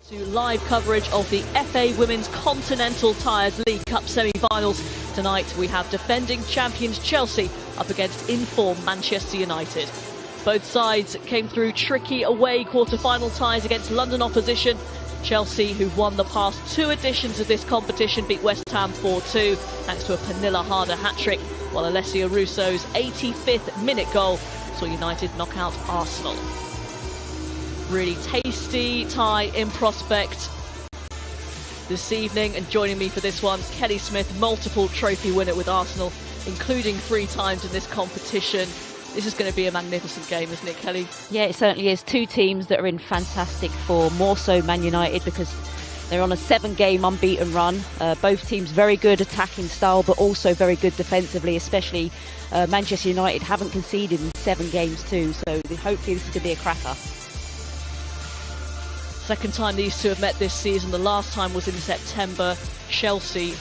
To live coverage of the FA Women's Continental Tires League Cup semi-finals. Tonight we have defending champions Chelsea up against in-form Manchester United. Both sides came through tricky away quarter-final ties against London opposition. Chelsea, who've won the past two editions of this competition, beat West Ham 4-2 thanks to a Pernilla Harder hat-trick, while Alessia Russo's 85th minute goal saw United knock out Arsenal. Really tasty tie in prospect this evening, and joining me for this one, Kelly Smith, multiple trophy winner with Arsenal, including 3 times in this competition. This is going to be a magnificent game, isn't it, Kelly? Yeah, it certainly is. Two teams that are in fantastic form, more so Man United because they're on a 7-game unbeaten run. Both teams very good attacking style, but also very good defensively, especially Manchester United haven't conceded in 7 games too, so hopefully this is going to be a cracker. Second time these two have met this season. The last time was in September. Chelsea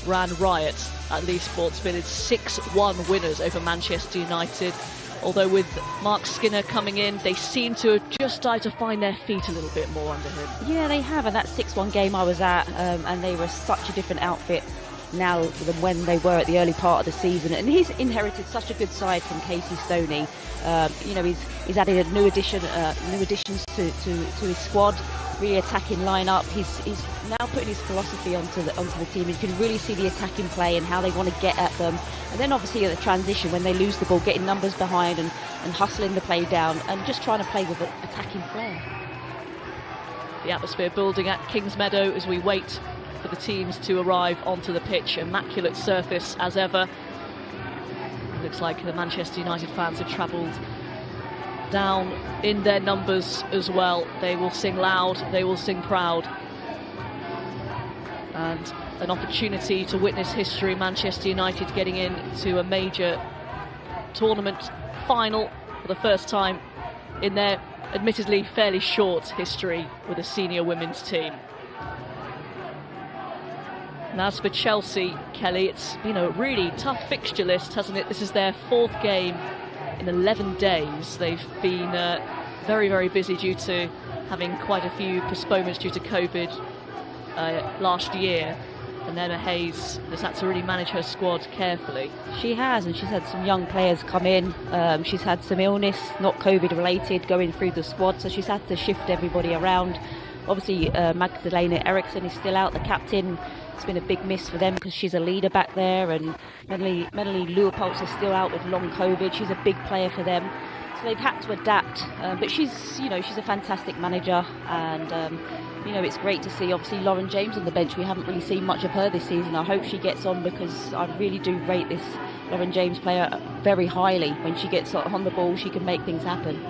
ran riot at Leigh Sports Village, 6-1 winners over Manchester United. Although with Mark Skinner coming in, they seem to have just started to find their feet a little bit more under him. Yeah, they have, and that 6-1 game I was at, and they were such a different outfit now than when they were at the early part of the season. And he's inherited such a good side from Casey Stoney. You know, he's added a new additions to his squad, really attacking lineup. He's now putting his philosophy onto the team. You can really see the attacking play and how they want to get at them. And then obviously at the transition, when they lose the ball, getting numbers behind and hustling the play down and just trying to play with an attacking flair. The atmosphere building at Kingsmeadow as we wait for the teams to arrive onto the pitch. Immaculate surface as ever. Looks like the Manchester United fans have travelled down in their numbers as well. They will sing loud, they will sing proud. And an opportunity to witness history, Manchester United getting into a major tournament final for the first time in their admittedly fairly short history with a senior women's team. And as for Chelsea, Kelly, it's been a really tough fixture list, hasn't it? This is their 4th game in 11 days. They've been very, very busy due to having quite a few postponements due to COVID last year. And Emma Hayes has had to really manage her squad carefully. She has, and she's had some young players come in. She's had some illness, not COVID related, going through the squad, so she's had to shift everybody around. Obviously, Magdalena Eriksson is still out, the captain. It's been a big miss for them because she's a leader back there, and Melanie Leupolz is still out with long COVID. She's a big player for them, so they've had to adapt. But she's a fantastic manager, and it's great to see obviously Lauren James on the bench. We haven't really seen much of her this season. I hope she gets on because I really do rate this Lauren James player very highly. When she gets on the ball, she can make things happen.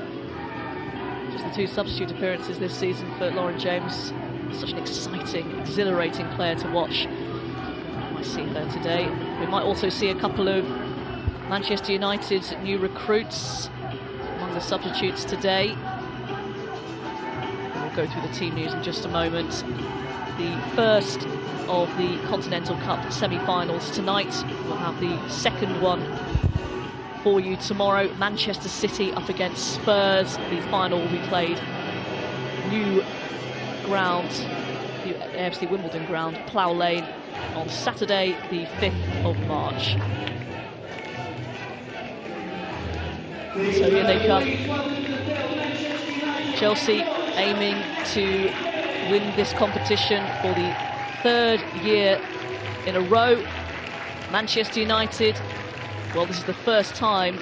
Just the 2 substitute appearances this season for Lauren James. Such an exciting, exhilarating player to watch. We might see her today. We might also see a couple of Manchester United new recruits among the substitutes today. We'll go through the team news in just a moment. The first of the Continental Cup semi-finals tonight. We'll have the second one for you tomorrow. Manchester City up against Spurs. The final will be played new ground, the AFC Wimbledon ground, Plough Lane, on Saturday the 5th of March. So here they come. Chelsea aiming to win this competition for the 3rd year in a row. Manchester United, well, this is the first time,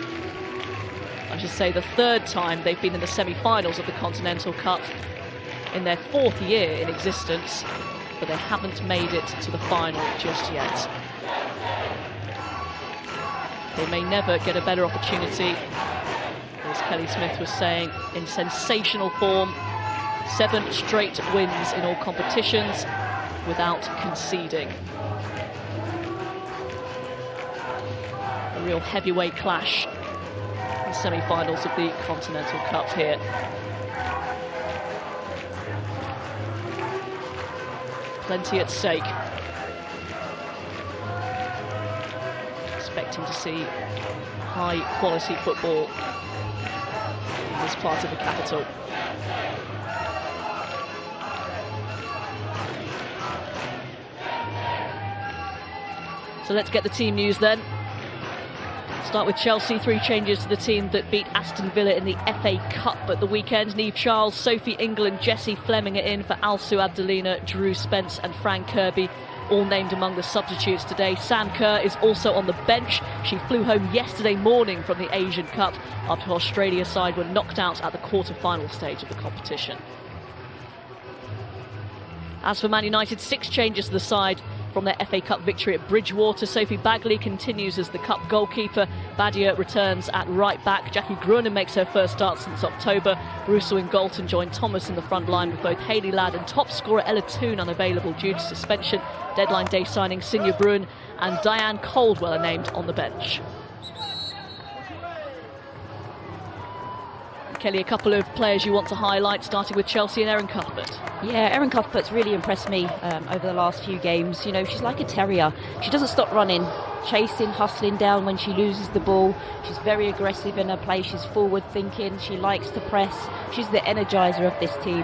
I should say the 3rd time they've been in the semi-finals of the Continental Cup in their 4th year in existence, but they haven't made it to the final just yet. They may never get a better opportunity. As Kelly Smith was saying, in sensational form, 7 straight wins in all competitions without conceding. A real heavyweight clash in semi-finals of the Continental Cup here. Plenty at stake. Expecting to see high quality football in this part of the capital. So let's get the team news then. Start with Chelsea. 3 changes to the team that beat Aston Villa in the FA Cup at the weekend. Niamh Charles, Sophie England, Jessie Fleming are in for Alsu Abdelina, Drew Spence and Fran Kirby, all named among the substitutes today. Sam Kerr is also on the bench. She flew home yesterday morning from the Asian Cup after Australia's side were knocked out at the quarter-final stage of the competition. As for Man United, 6 changes to the side from their FA Cup victory at Bridgewater. Sophie Bagley continues as the Cup goalkeeper. Badia returns at right back. Jackie Gruner makes her first start since October. Russo and Galton join Thomas in the front line, with both Hayley Ladd and top scorer Ella Toone unavailable due to suspension. Deadline day signing Sinja Bruin and Diane Caldwell are named on the bench. Kelly, a couple of players you want to highlight, starting with Chelsea and Erin Cuthbert. Yeah, Erin Cuthbert's really impressed me over the last few games. You know, she's like a terrier. She doesn't stop running, chasing, hustling down when she loses the ball. She's very aggressive in her play. She's forward thinking. She likes to press. She's the energizer of this team.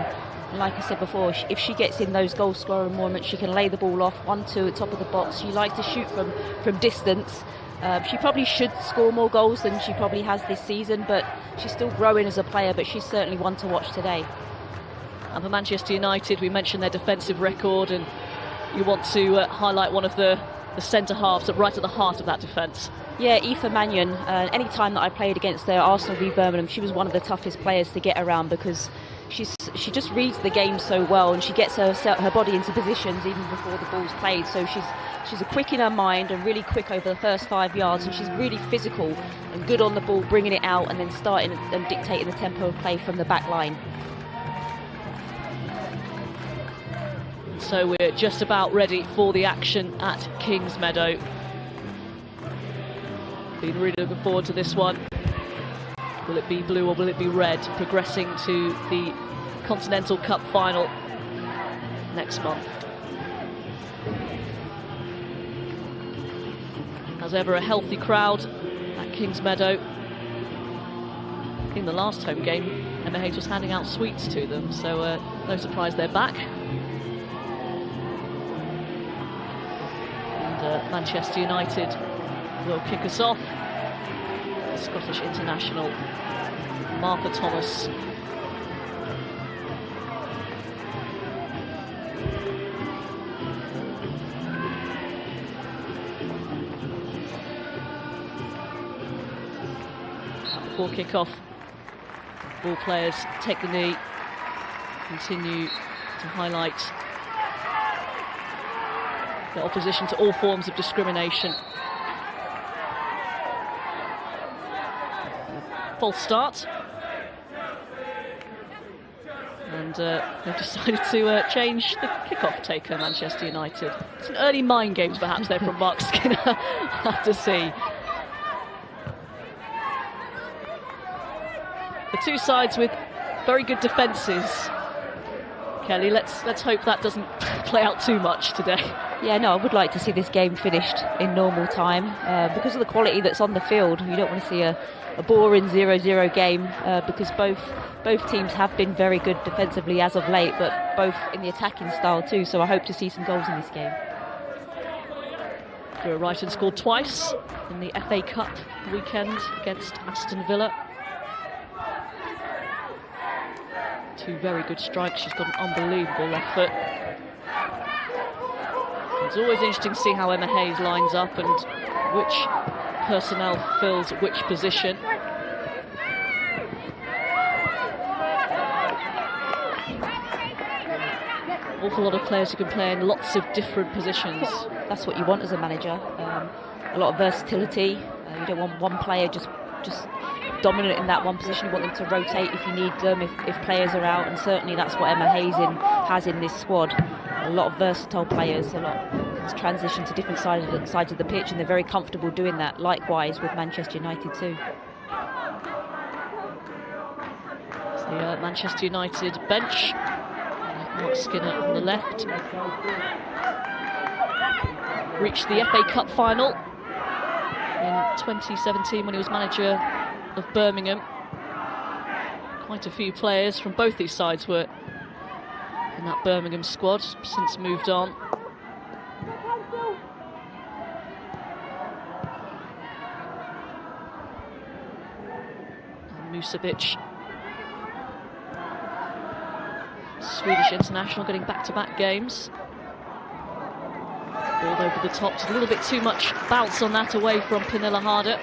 And like I said before, if she gets in those goal scoring moments, she can lay the ball off 1-2 at top of the box. She likes to shoot from distance. She probably should score more goals than she probably has this season, but she's still growing as a player, but she's certainly one to watch today. And for Manchester United, we mentioned their defensive record, and you want to highlight one of the centre-halves right at the heart of that defence. Yeah, Aoife Mannion. Any time that I played against their Arsenal v Birmingham, she was one of the toughest players to get around, because she just reads the game so well, and she gets her body into positions even before the ball's played. So she's a quick in her mind and really quick over the first 5 yards, and she's really physical and good on the ball, bringing it out and then starting and dictating the tempo of play from the back line. So we're just about ready for the action at Kingsmeadow. Been really looking forward to this one. Will it be blue or will it be red, progressing to the Continental Cup final next month? As ever, a healthy crowd at Kingsmeadow. In the last home game, Emma Hayes was handing out sweets to them, so no surprise they're back. And Manchester United will kick us off. The Scottish international Martha Thomas. Before kick-off, all players take the knee, continue to highlight the opposition to all forms of discrimination. False start. And they've decided to change the kick-off taker, Manchester United. Some early mind games perhaps there from Mark Skinner. We'll have to see. The two sides with very good defences. Kelly, let's hope that doesn't play out too much today. Yeah, no, I would like to see this game finished in normal time because of the quality that's on the field. You don't want to see a boring 0-0 game because both teams have been very good defensively as of late, but both in the attacking style too. So I hope to see some goals in this game. Drew Wrighton scored twice in the FA Cup weekend against Aston Villa. 2 very good strikes. She's got an unbelievable left foot. It's always interesting to see how Emma Hayes lines up and which personnel fills which position. Awful lot of players who can play in lots of different positions. That's what you want as a manager. A lot of versatility. You don't want one player just dominant in that one position. You want them to rotate if you need them, if players are out, and certainly that's what Emma Hayes has in this squad. A lot of versatile players, a lot of transition to different sides of the pitch, and they're very comfortable doing that. Likewise with Manchester United too. So the Manchester United bench. Mark Skinner on the left. Reached the FA Cup final in 2017 when he was manager of Birmingham. Quite a few players from both these sides were in that Birmingham squad, since moved on. Jusevic. Swedish international getting back-to-back games. Ball over the top, just a little bit too much bounce on that away from Pernilla Harder.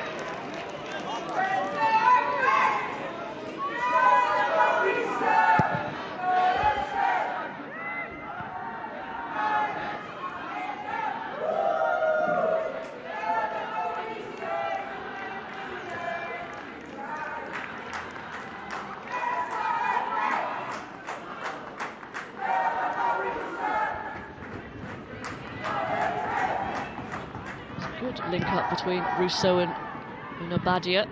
Good link up between Russo and Unabadia.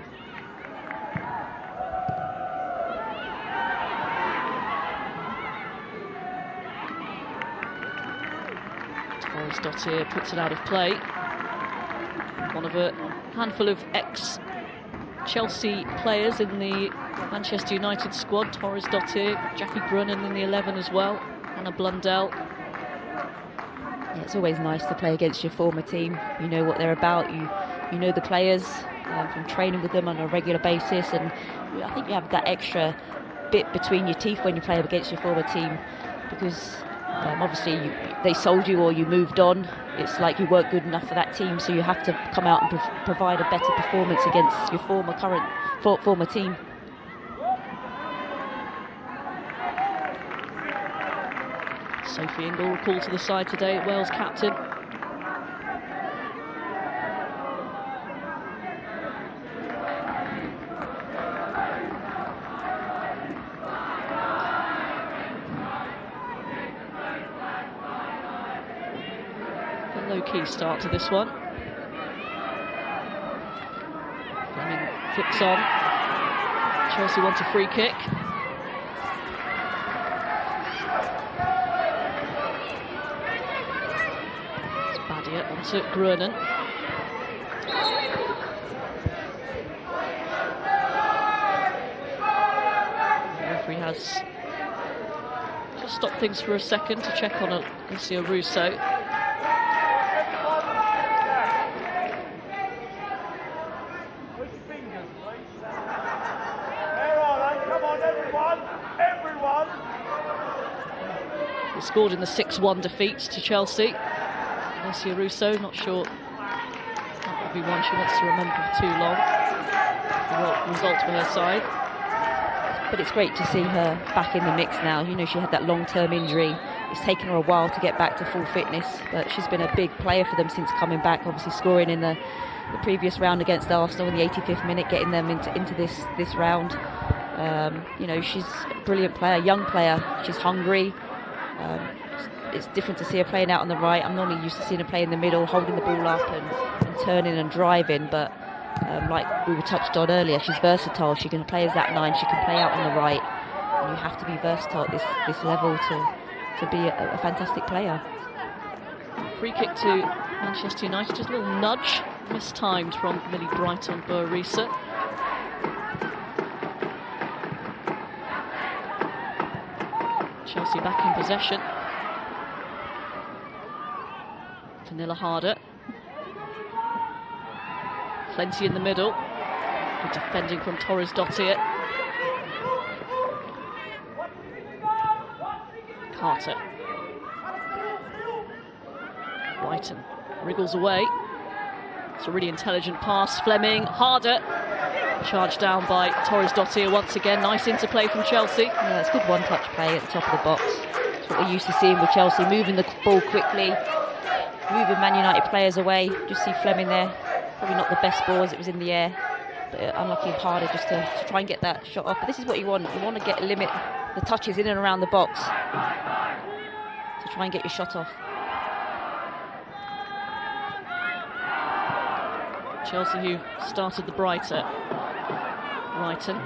Torres-Dottir puts it out of play. One of a handful of ex-Chelsea players in the Manchester United squad. Torres-Dottir, Jackie Grunnen in the 11 as well, Anna Blundell. Yeah, it's always nice to play against your former team. You know what they're about. You know the players from training with them on a regular basis, and I think you have that extra bit between your teeth when you play against your former team, because obviously they sold you or you moved on. It's like you weren't good enough for that team, so you have to come out and provide a better performance against your former team. Sophie Ingle called to the side today, Wales captain. A low-key start to this one. Fleming flips on. Chelsea want a free kick. Onto Grunnen. The referee has just stopped things for a second to check on Alicia Russo. He scored in the 6-1 defeat to Chelsea. Alicia Russo, not sure that will be one she wants to remember for too long. The result for her side. But it's great to see her back in the mix now. You know, she had that long-term injury. It's taken her a while to get back to full fitness, but she's been a big player for them since coming back, obviously scoring in the previous round against Arsenal in the 85th minute, getting them into this round. You know, she's a brilliant player, young player. She's hungry. It's different to see her playing out on the right. I'm normally used to seeing her play in the middle, holding the ball up and turning and driving, but like we were touched on earlier, she's versatile. She can play as that 9, she can play out on the right. And you have to be versatile at this level to be a fantastic player. Free kick to Manchester United, just a little nudge, mistimed from Millie Bright on Burrisa. Chelsea back in possession. Pernilla Harder. Plenty in the middle. Good defending from Torres-Dottir. Carter. Brighton wriggles away. It's a really intelligent pass. Fleming, Harder. Charged down by Torres-Dottir once again. Nice interplay from Chelsea. Yeah, it's good one-touch play at the top of the box. It's what we're used to seeing with Chelsea, moving the ball quickly, moving Man United players away. Just see Fleming there. Probably not the best ball as it was in the air, but unlucky and harder just to try and get that shot off. But this is what you want. You want to limit the touches in and around the box to try and get your shot off. Chelsea who started the brighter. Brighton.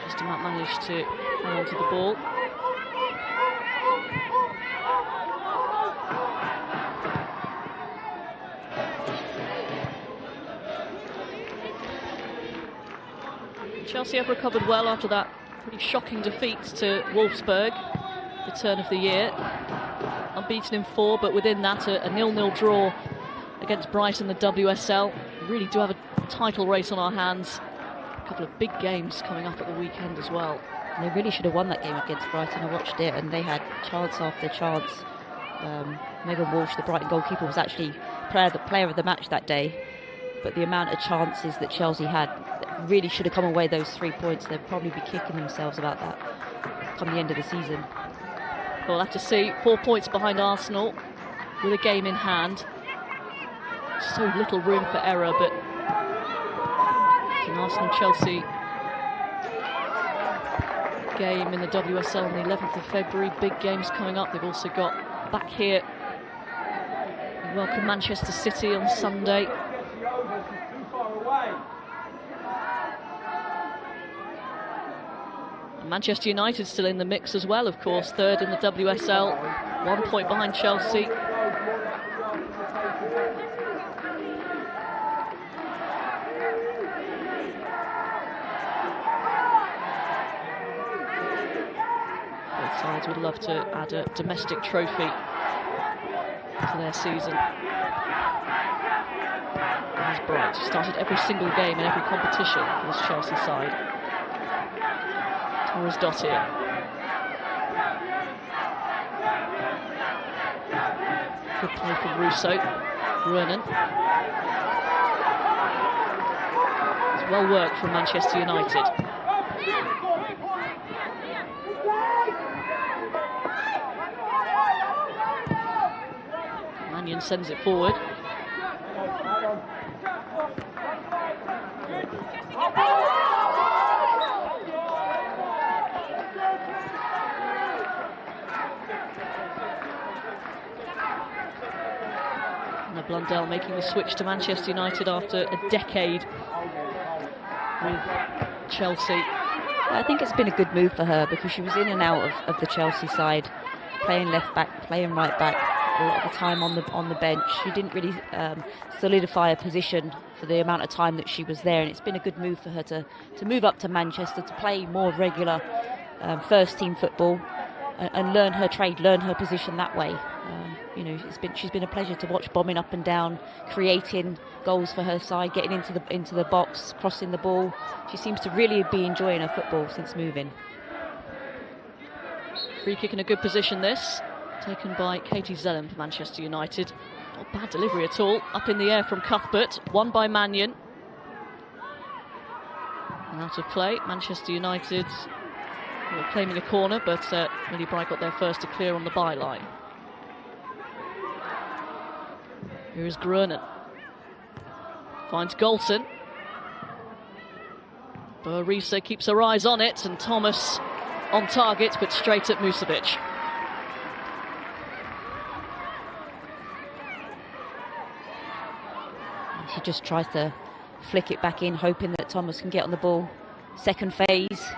Just about managed to hang on to the ball. Chelsea have recovered well after that pretty shocking defeat to Wolfsburg, the turn of the year. Unbeaten in 4, but within that a 0-0 draw against Brighton, the WSL. Really do have a title race on our hands. A couple of big games coming up at the weekend as well. They really should have won that game against Brighton. I watched it and they had chance after chance. Megan Walsh, the Brighton goalkeeper, was actually player of the match that day. But the amount of chances that Chelsea had really should have come away those 3 points. They'll probably be kicking themselves about that come the end of the season. We'll have to see. 4 points behind Arsenal with a game in hand. So little room for error, but it's an Arsenal-Chelsea game in the WSL on the 11th of February. Big games coming up. They've also got back here. We welcome Manchester City on Sunday. Manchester United still in the mix as well, of course, third in the WSL, 1 point behind Chelsea. Both sides would love to add a domestic trophy to their season. As Bright started every single game in every competition for this Chelsea side. Torres Dottir. Good play from Russo. Renan. It's well worked from Manchester United. Mannion sends it forward. Blundell making the switch to Manchester United after a decade with Chelsea. I think it's been a good move for her because she was in and out of the Chelsea side, playing left back, playing right back, a lot of the time on the bench. She didn't really solidify a position for the amount of time that she was there, and it's been a good move for her to move up to Manchester, to play more regular first team football and learn her trade, learn her position that way. You know, she's been a pleasure to watch, bombing up and down, creating goals for her side, getting into the box, crossing the ball. She seems to really be enjoying her football since moving. Free kick in a good position, this, taken by Katie Zellem for Manchester United. Not bad delivery at all. Up in the air from Cuthbert, won by Mannion. And out of play, Manchester United were claiming a corner, but Millie Bright got there first to clear on the byline. Here is Grunen. Finds Galton. Burrise keeps her eyes on it, and Thomas on target, but straight at Musovic. She just tries to flick it back in, hoping that Thomas can get on the ball. Second phase.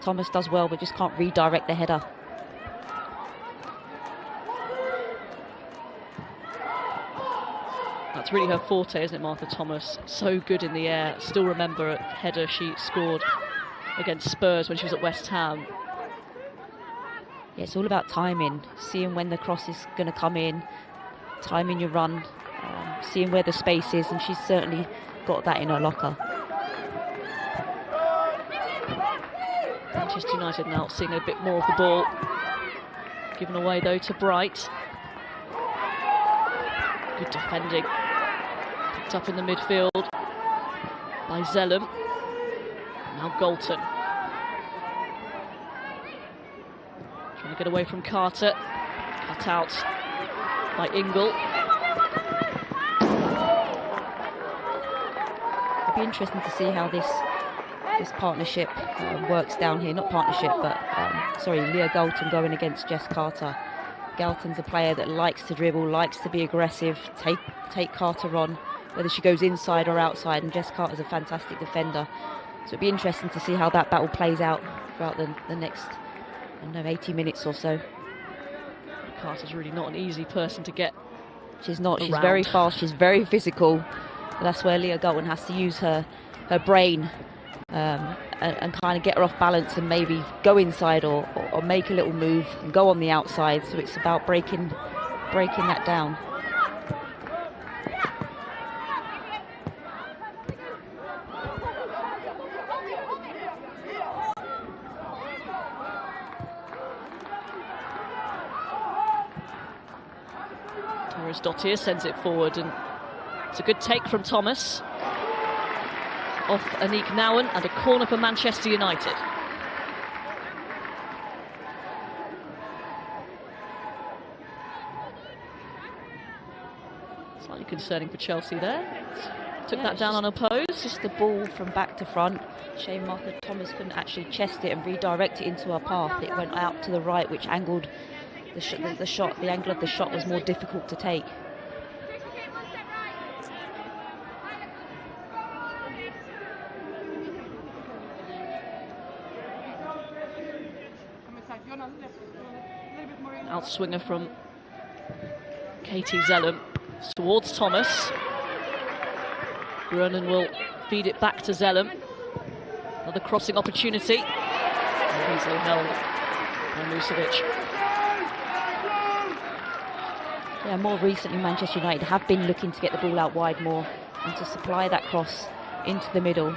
Thomas does well, but just can't redirect the header. That's really her forte, isn't it, Martha Thomas? So good in the air. Still remember a header she scored against Spurs when she was at West Ham. Yeah, it's all about timing, seeing when the cross is going to come in, timing your run, seeing where the space is, and she's certainly got that in her locker. Manchester United now seeing a bit more of the ball. Given away, though, to Bright. Good defending. Picked up in the midfield by Zellem. Now Galton. Trying to get away from Carter. Cut out by Ingle. It'll be interesting to see how this partnership works down here. Not partnership, but Leah Galton going against Jess Carter. Galton's a player that likes to dribble, likes to be aggressive, take Carter on, whether she goes inside or outside, and Jess Carter's a fantastic defender. So it'd be interesting to see how that battle plays out throughout the next, 80 minutes or so. Carter's really not an easy person to get. She's not. She's around. very fast. She's very physical. But that's where Leah Galton has to use her brain and kind of get her off balance and maybe go inside or make a little move and go on the outside. So it's about breaking that down. Dottir sends it forward, and it's a good take from Thomas. Off Anik Nouwen, and a corner for Manchester United. Slightly concerning for Chelsea there. Took that down on a pose. Just the ball from back to front. Shame Martha Thomas couldn't actually chest it and redirect it into her path. It went out to the right, which angled the shot. The angle of the shot was more difficult to take. Outswinger from Katie Zellum towards Thomas. Grunen will feed it back to Zellum. Another crossing opportunity. Easily held by Musovic. Yeah, more recently Manchester United have been looking to get the ball out wide more and to supply that cross into the middle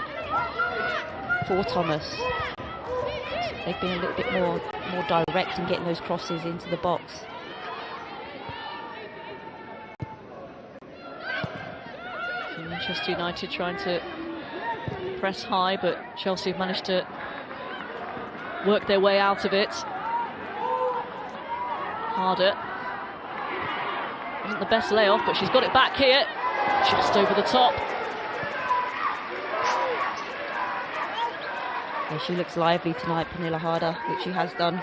for Thomas. They've been a little bit more direct in getting those crosses into the box. Manchester United trying to press high, but Chelsea have managed to work their way out of it. Harder. Wasn't the best layoff, but she's got it back here. Just over the top. Yeah, she looks lively tonight, Pernilla Harder, which she has done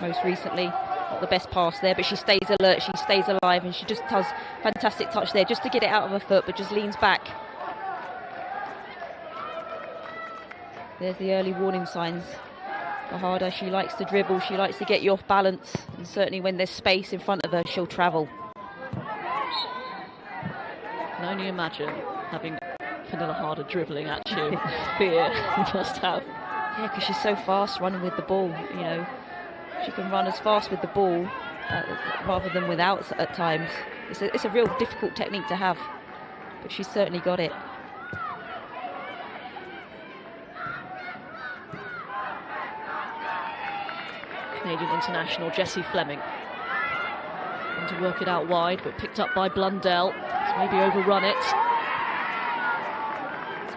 most recently. Not the best pass there, but she stays alert, she stays alive, and she just does fantastic touch there, just to get it out of her foot, but just leans back. There's the early warning signs for Harder. She likes to dribble, she likes to get you off balance, and certainly when there's space in front of her, she'll travel. I can only imagine having Pernilla Harder dribbling at you. Fear you must have. Yeah, because she's so fast running with the ball, you know. She can run as fast with the ball rather than without at times. It's a real difficult technique to have, but she's certainly got it. Canadian international Jessie Fleming. Trying to work it out wide, but picked up by Blundell. It's maybe overrun it.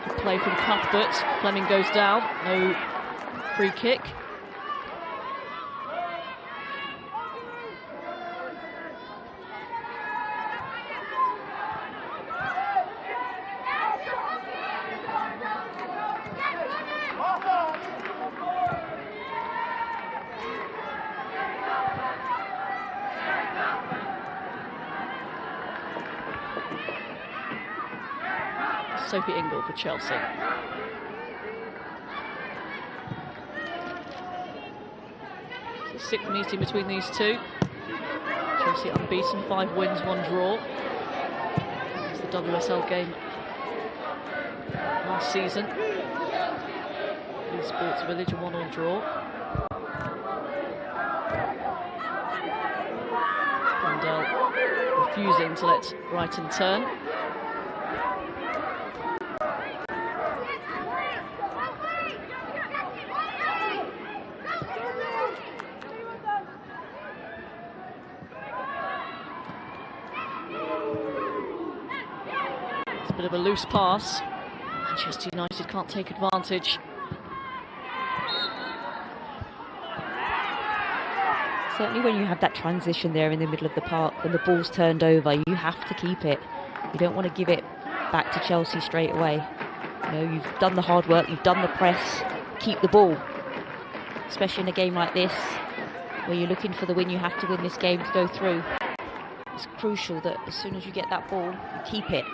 Good play from Cuthbert. Fleming goes down. No free kick. Sophie Ingle for Chelsea. It's the sixth meeting between these two. Chelsea unbeaten, 5 wins, 1 draw. It's the WSL game last season. In Sports Village, a 1-1 draw. And refusing to let Brighton turn. Bit of a loose pass. Manchester United can't take advantage. Certainly when you have that transition there in the middle of the park, when the ball's turned over, you have to keep it. You don't want to give it back to Chelsea straight away. You know, you've done the hard work, you've done the press, keep the ball. Especially in a game like this, where you're looking for the win, you have to win this game to go through. It's crucial that as soon as you get that ball, you keep it.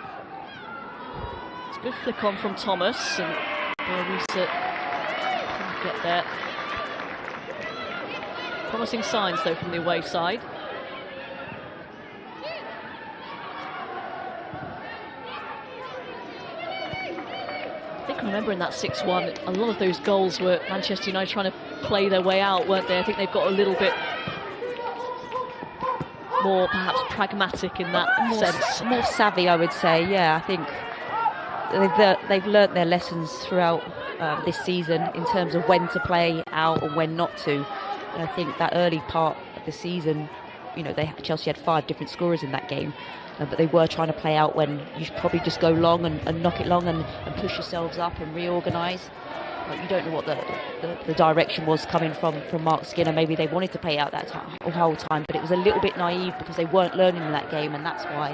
It's a good flick on from Thomas, and Risa couldn't get there. Promising signs though from the away side. I think I remember in that 6-1, a lot of those goals were Manchester United trying to play their way out, weren't they? I think they've got a little bit more perhaps pragmatic in that sense. More savvy, I would say, yeah. I think they've learnt their lessons throughout this season in terms of when to play out and when not to. And I think that early part of the season, you know, Chelsea had 5 different scorers in that game, but they were trying to play out when you should probably just go long and knock it long and push yourselves up and reorganise. You don't know what the direction was coming from Mark Skinner. Maybe they wanted to play out that whole time, but it was a little bit naive because they weren't learning in that game, and that's why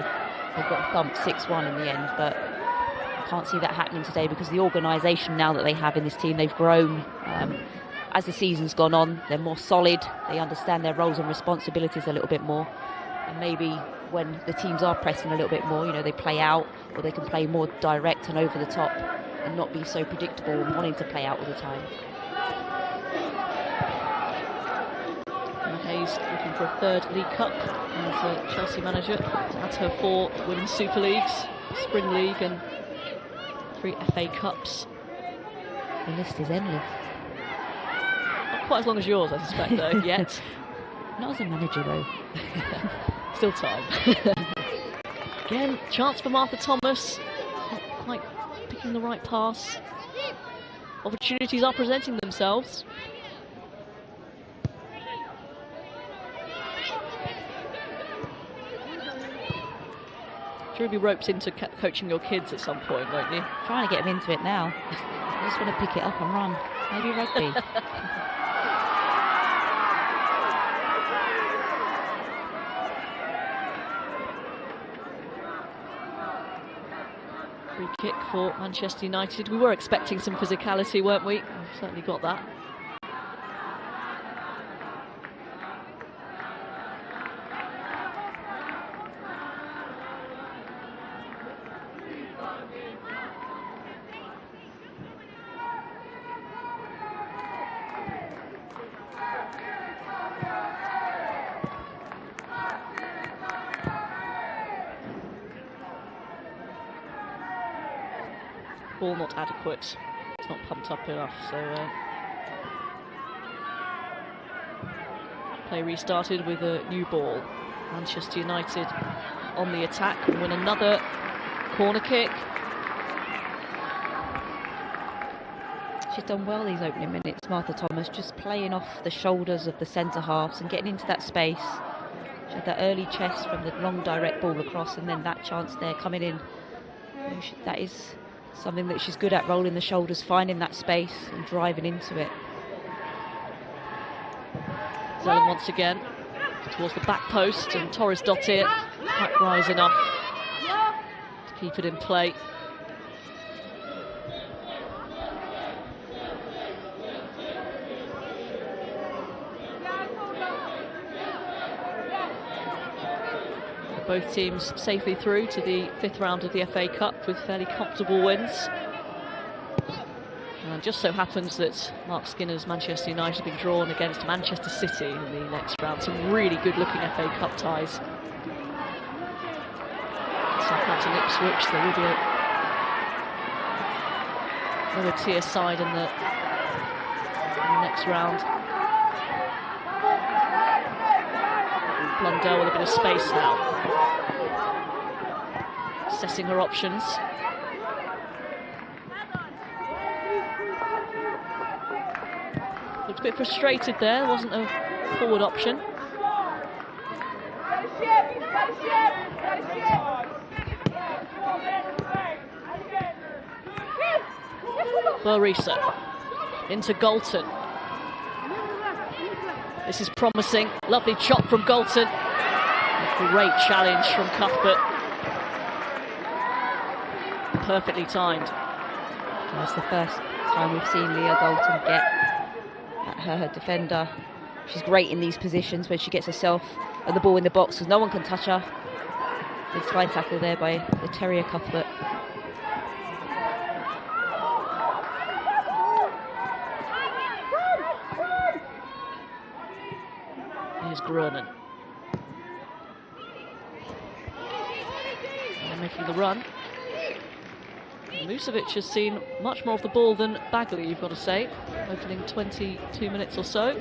they got thumped 6-1 in the end. But I can't see that happening today because the organisation now that they have in this team, they've grown. As the season's gone on, they're more solid. They understand their roles and responsibilities a little bit more, and maybe when the teams are pressing a little bit more, you know, they play out, or they can play more direct and over the top and not be so predictable and wanting to play out all the time. And Hayes looking for a 3rd League Cup as a Chelsea manager to add her 4 Women's Super Leagues, Spring League and 3 FA Cups. The list is endless. Not quite as long as yours, I suspect, though, yet. Not as a manager, though. Still time. Again, chance for Martha Thomas. Not quite picking the right pass. Opportunities are presenting themselves. Sure, you'll be roped into coaching your kids at some point, won't you? Trying to get them into it now. I just want to pick it up and run. Maybe rugby. Free kick for Manchester United. We were expecting some physicality, weren't we? We've certainly got that. Ball not adequate. It's not pumped up enough, so play restarted with a new ball. Manchester United on the attack and win another corner kick. She's done well these opening minutes, Martha Thomas, just playing off the shoulders of the centre halves and getting into that space. She had that early chest from the long direct ball across, and then that chance there coming in. That is something that she's good at, rolling the shoulders, finding that space and driving into it. Zelen once again towards the back post, and Torres Dottir not rise enough to keep it in play. Both teams safely through to the 5th round of the FA Cup with fairly comfortable wins. And just so happens that Mark Skinner's Manchester United have been drawn against Manchester City in the next round. Some really good-looking FA Cup ties. Southampton Ipswich, there will be a lower tier side in the next round. Blundell with a bit of space now. Assessing her options. Looked a bit frustrated there, wasn't a forward option. Barisa into Galton. This is promising. Lovely chop from Galton. A great challenge from Cuthbert. Perfectly timed. That's the first time we've seen Leah Galton get at her defender. She's great in these positions when she gets herself and the ball in the box because no one can touch her. Big slide tackle there by the Terrier Cuthbert. Here's Grunen. And making the run. Musovic has seen much more of the ball than Bagley, you've got to say, opening 22 minutes or so.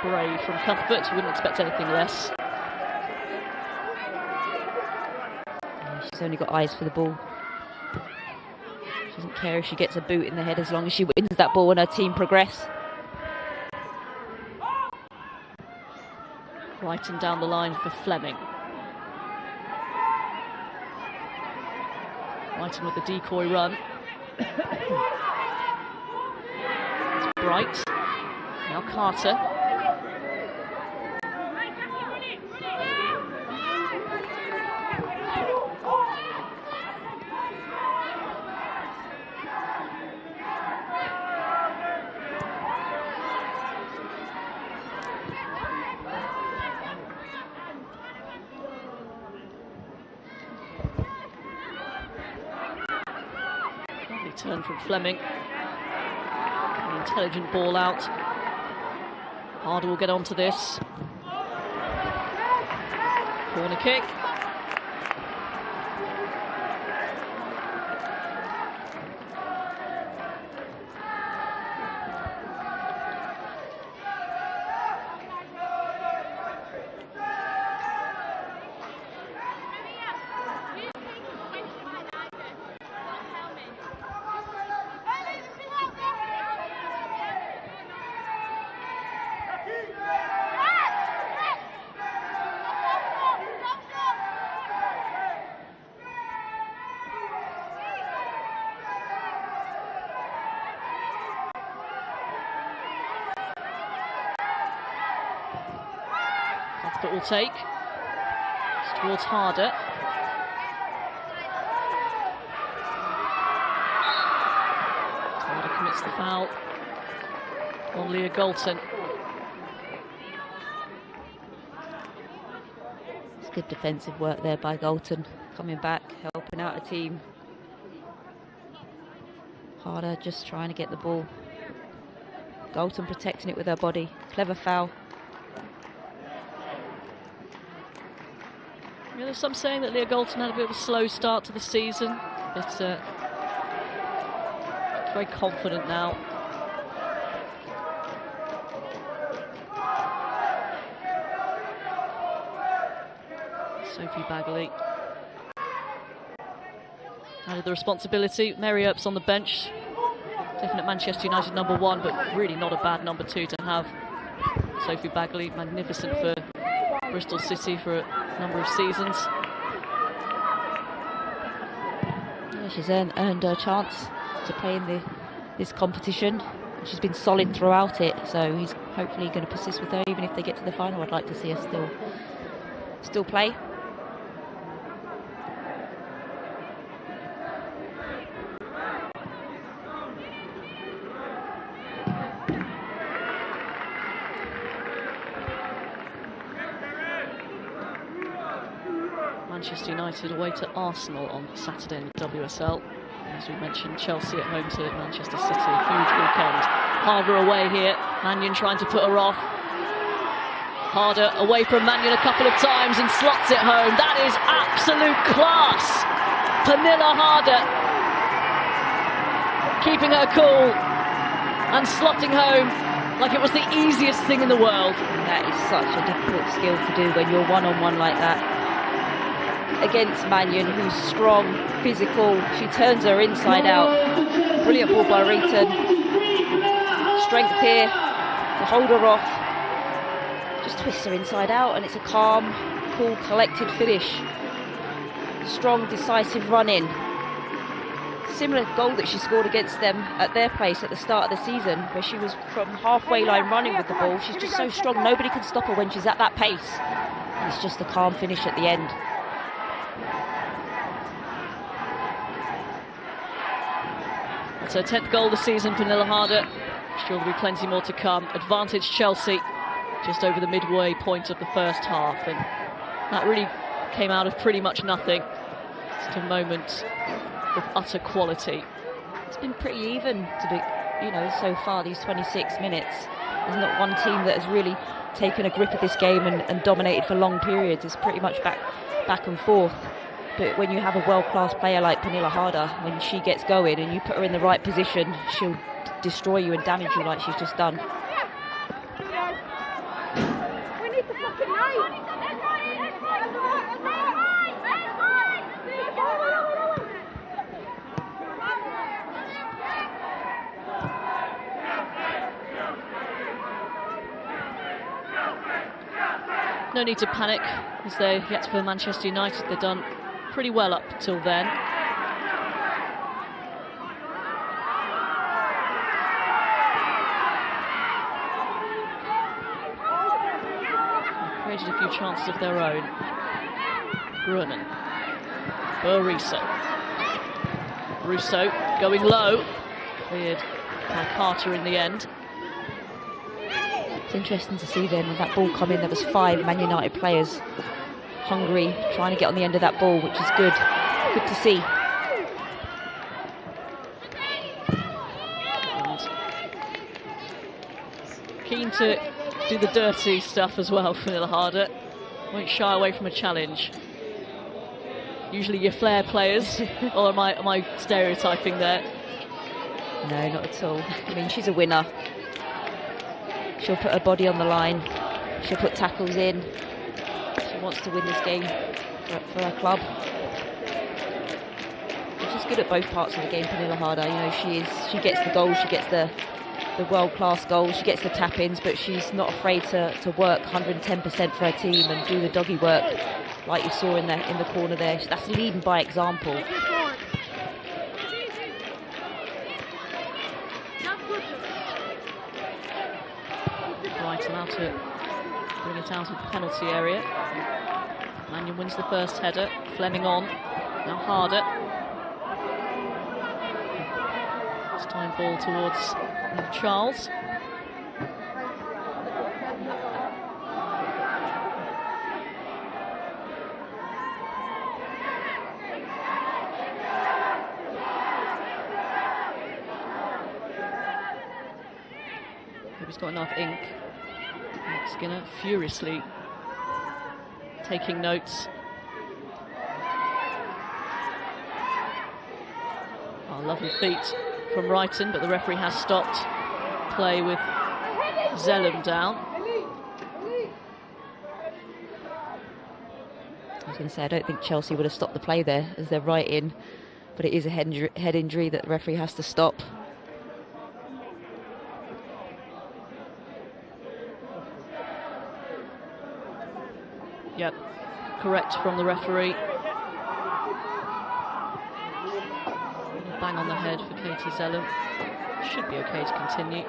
brave from Cuthbert. You wouldn't expect anything less. She's only got eyes for the ball. She doesn't care if she gets a boot in the head as long as she wins that ball and her team progress. Right and down the line for Fleming. Brighton with the decoy run. It's Bright. Now Carter. Turn from Fleming. An intelligent ball out. Harder will get onto this. Corner kick. Cuthbert will take. It's towards Harder. Harder commits the foul on Leah Galton. It's good defensive work there by Galton, coming back, helping out a team. Harder just trying to get the ball. Galton protecting it with her body. Clever foul. You know, there's some saying that Leah Galton had a bit of a slow start to the season, but very confident now. Sophie Bagley added the responsibility. Mary Earps on the bench. Definite Manchester United #1, but really not a bad #2 to have. Sophie Bagley, magnificent for Bristol City for a number of seasons. Yeah, she's earned her chance to play in this competition. She's been solid throughout it, so he's hopefully going to persist with her even if they get to the final. I'd like to see her still play. Manchester United away to Arsenal on Saturday in the WSL. As we mentioned, Chelsea at home to Manchester City. Huge weekend. Harder away here. Mannion trying to put her off. Harder away from Mannion a couple of times and slots it home. That is absolute class. Pernilla Harder keeping her cool and slotting home like it was the easiest thing in the world. And that is such a difficult skill to do when you're one-on-one like that. Against Mannion, who's strong, physical. She turns her inside out. Brilliant ball by Reeton. Strength here to hold her off. Just twists her inside out, and it's a calm, cool, collected finish. Strong, decisive run in. Similar goal that she scored against them at their place at the start of the season, where she was from halfway line running with the ball. She's just so strong, nobody can stop her when she's at that pace. And it's just a calm finish at the end. That's her 10th goal this season, Pernilla Harder. Sure there'll be plenty more to come. Advantage Chelsea just over the midway point of the first half, and that really came out of pretty much nothing. Just a moment of utter quality. It's been pretty even to be, so far these 26 minutes. There's not one team that has really taken a grip of this game and dominated for long periods. It's pretty much back and forth. But when you have a world-class player like Pernilla Harder, when she gets going and you put her in the right position, she'll destroy you and damage you like she's just done. No need to panic as they get for Manchester United. They've done pretty well up till then. They've created a few chances of their own. Grueman. Burisa. Russo going low. Cleared by Carter in the end. It's interesting to see then when that ball come in, there was 5 Man United players hungry, trying to get on the end of that ball, which is good. Good to see. And keen to do the dirty stuff as well for Nilharda. Won't shy away from a challenge. Usually your flair players, or am I stereotyping there? No, not at all. I mean, she's a winner. She'll put her body on the line. She'll put tackles in. She wants to win this game for her club. And she's good at both parts of the game for Nilharda. You know, she gets the goals, she gets the world-class goals, she gets the tap-ins, but she's not afraid to work 110% for her team and do the doggy work, like you saw in the corner there. That's leading by example. Right, allowed to bring it out of the penalty area. Mannion wins the first header. Fleming on. Now Harder. This time ball towards Charles. Hope he's got enough ink. Skinner furiously taking notes. Oh, lovely feet from Wrighton, but the referee has stopped play with Zellum down. I was going to say, I don't think Chelsea would have stopped the play there as they're right in, but it is a head injury that the referee has to stop. Yep, correct from the referee. Bang on the head for Katie Zellum. Should be okay to continue.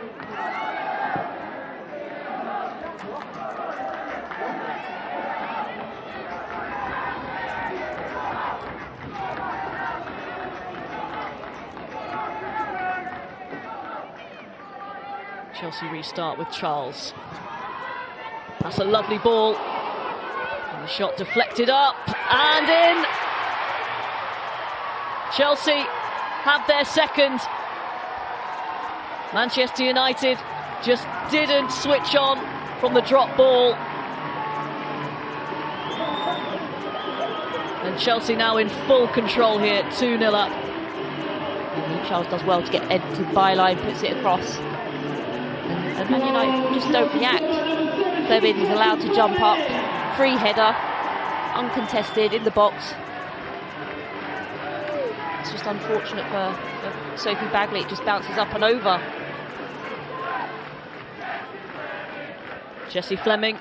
Chelsea restart with Charles. That's a lovely ball. And the shot deflected up and in. Chelsea have their second. Manchester United just didn't switch on from the drop ball. And Chelsea now in full control here, 2-0 up. And Charles does well to get Ed to the byline, puts it across. And Man United just don't react. Fleming is allowed to jump up, free header, uncontested in the box. It's just unfortunate for Sophie Bagley, it just bounces up and over. Jessie Fleming,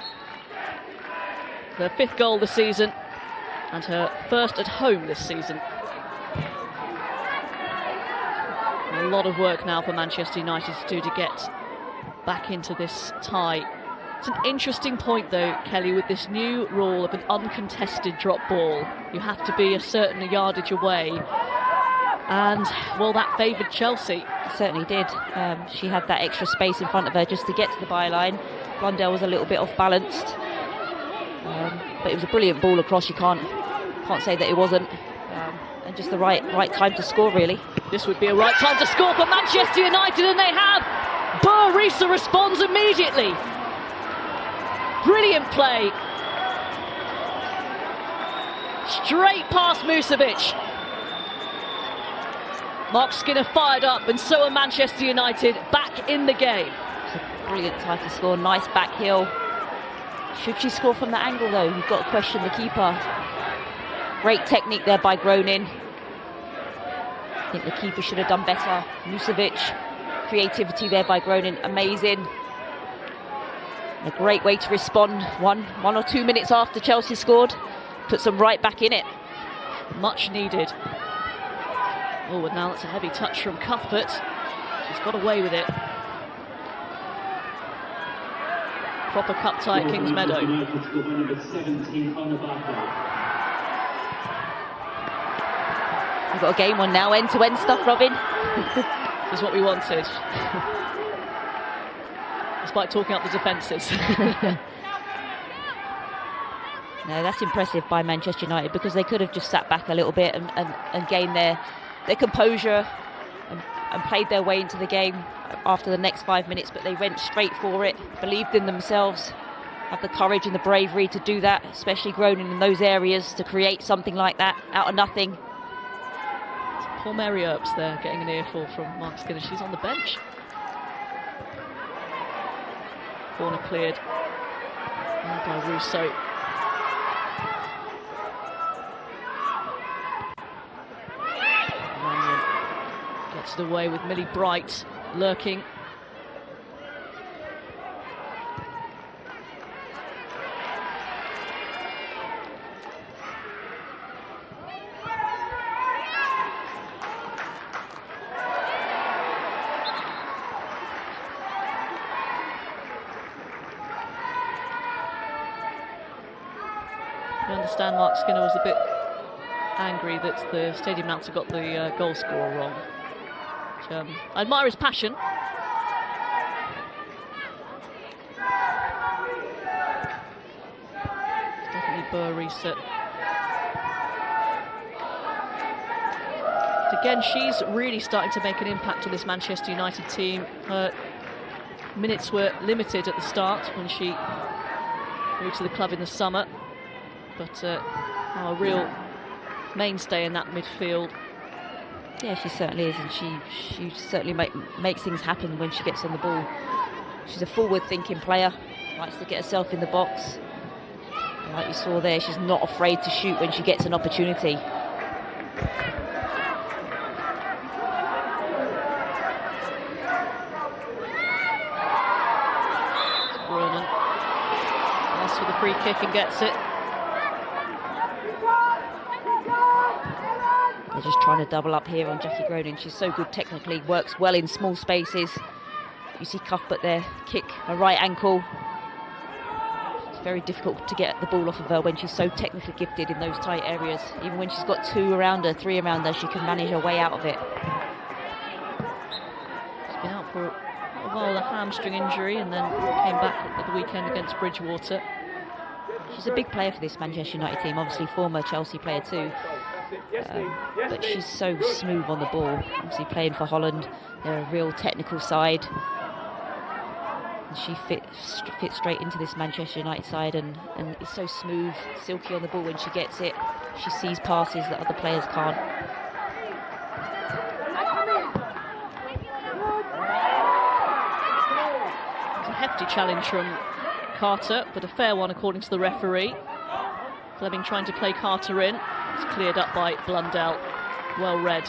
her 5th goal this season and her first at home this season. A lot of work now for Manchester United to do to get back into this tie. It's an interesting point though, Kelly, with this new rule of an uncontested drop ball. You have to be a certain yardage away, and well, that favoured Chelsea. It certainly did. She had that extra space in front of her just to get to the byline. Blundell was a little bit off balanced, but it was a brilliant ball across. You can't say that it wasn't, and just the right time to score, really. This would be a right time to score for Manchester United, and they have. Burisa responds immediately. Brilliant play. Straight past Musovic. Mark Skinner fired up, and so are Manchester United back in the game. It's a brilliant time to score. Nice back heel. Should she score from that angle though? You've got to question the keeper. Great technique there by Gronin. I think the keeper should have done better. Musovic. Creativity there by Gronin, amazing. A great way to respond 1 or 2 minutes after Chelsea scored. Puts them right back in it. Much needed. Oh, and now that's a heavy touch from Cuthbert. She's got away with it. Proper cup tie at Kings Meadow. We've got a game on now, end-to-end stuff, Robin. Is what we wanted. Despite talking up the defences. No, that's impressive by Manchester United, because they could have just sat back a little bit and gained their composure and played their way into the game after the next 5 minutes, but they went straight for it, believed in themselves, have the courage and the bravery to do that, especially Groningen in those areas, to create something like that out of nothing. Poor Mary Earps there getting an earful from Mark Skinner. She's on the bench. Corner cleared by Rousseau. Mannion gets it away with Millie Bright lurking. I understand Mark Skinner was a bit angry that the stadium announcer got the goal scorer wrong. But, I admire his passion. Definitely Burr-Reset. Again, she's really starting to make an impact on this Manchester United team. Her minutes were limited at the start when she moved to the club in the summer. But now a real mainstay in that midfield. Yeah, she certainly is, and she certainly makes things happen when she gets on the ball. She's a forward-thinking player, likes to get herself in the box. And like you saw there, she's not afraid to shoot when she gets an opportunity. Brennan asks for the free kick and gets it. They're just trying to double up here on Jackie Groningen. She's so good technically, works well in small spaces. You see Cuthbert there, kick her right ankle. It's very difficult to get the ball off of her when she's so technically gifted in those tight areas. Even when she's got 2 around her, 3 around her, she can manage her way out of it. She's been out for a while with a hamstring injury and then came back at the weekend against Bridgewater. She's a big player for this Manchester United team, obviously former Chelsea player too. But she's so smooth on the ball. Obviously playing for Holland, they're a real technical side. And she fits straight into this Manchester United side and is so smooth, silky on the ball when she gets it. She sees passes that other players can't. It's a hefty challenge from Carter, but a fair one according to the referee. Fleming trying to play Carter in. It's cleared up by Blundell. Well read.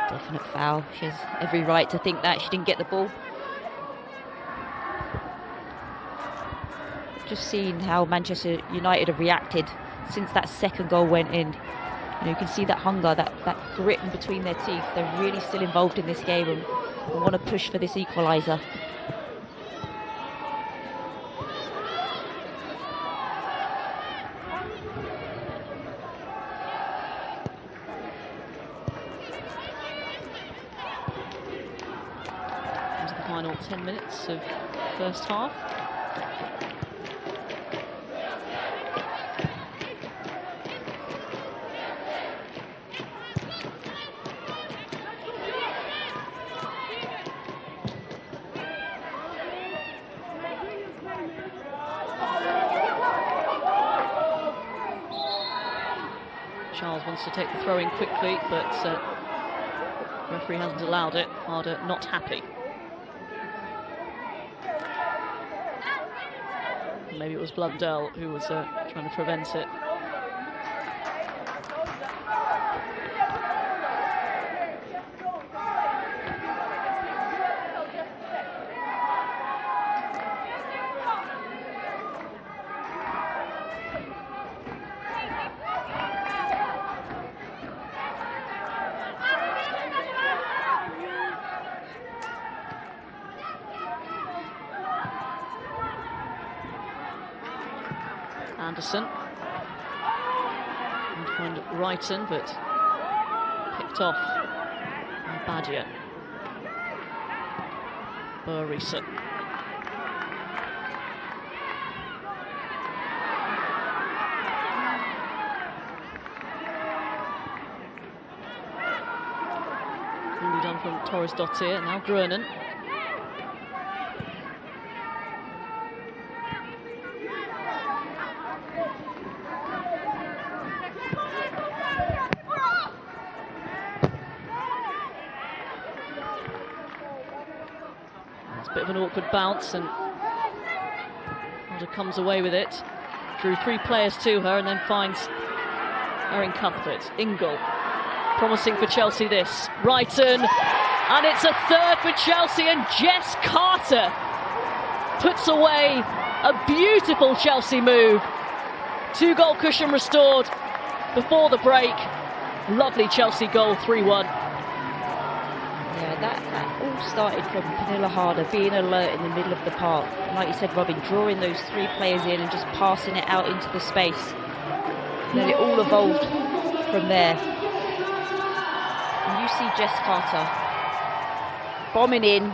Definite foul. She has every right to think that. She didn't get the ball. Just seeing how Manchester United have reacted since that second goal went in. You can see that hunger, that grit in between their teeth. They're really still involved in this game and want to push for this equaliser. Into the final 10 minutes of first half. Charles wants to take the throw in quickly, but referee hasn't allowed it. Harder not happy. Maybe it was Blundell who was trying to prevent it. Anderson. And find Wrighton, but picked off by Badia. Burrison. Really done from Torres Dottir, now Gruenen. It's a bit of an awkward bounce, and Alder comes away with it. Drew 3 players to her and then finds Erin Cuthbert. Ingle. Promising for Chelsea this. Wrighton, and it's a third for Chelsea, and Jess Carter puts away a beautiful Chelsea move. 2-goal cushion restored before the break. Lovely Chelsea goal, 3-1. Yeah, that all started from Pernilla Harder being alert in the middle of the park. And like you said, Robin, drawing those 3 players in and just passing it out into the space. And then it all evolved from there. And you see Jess Carter bombing in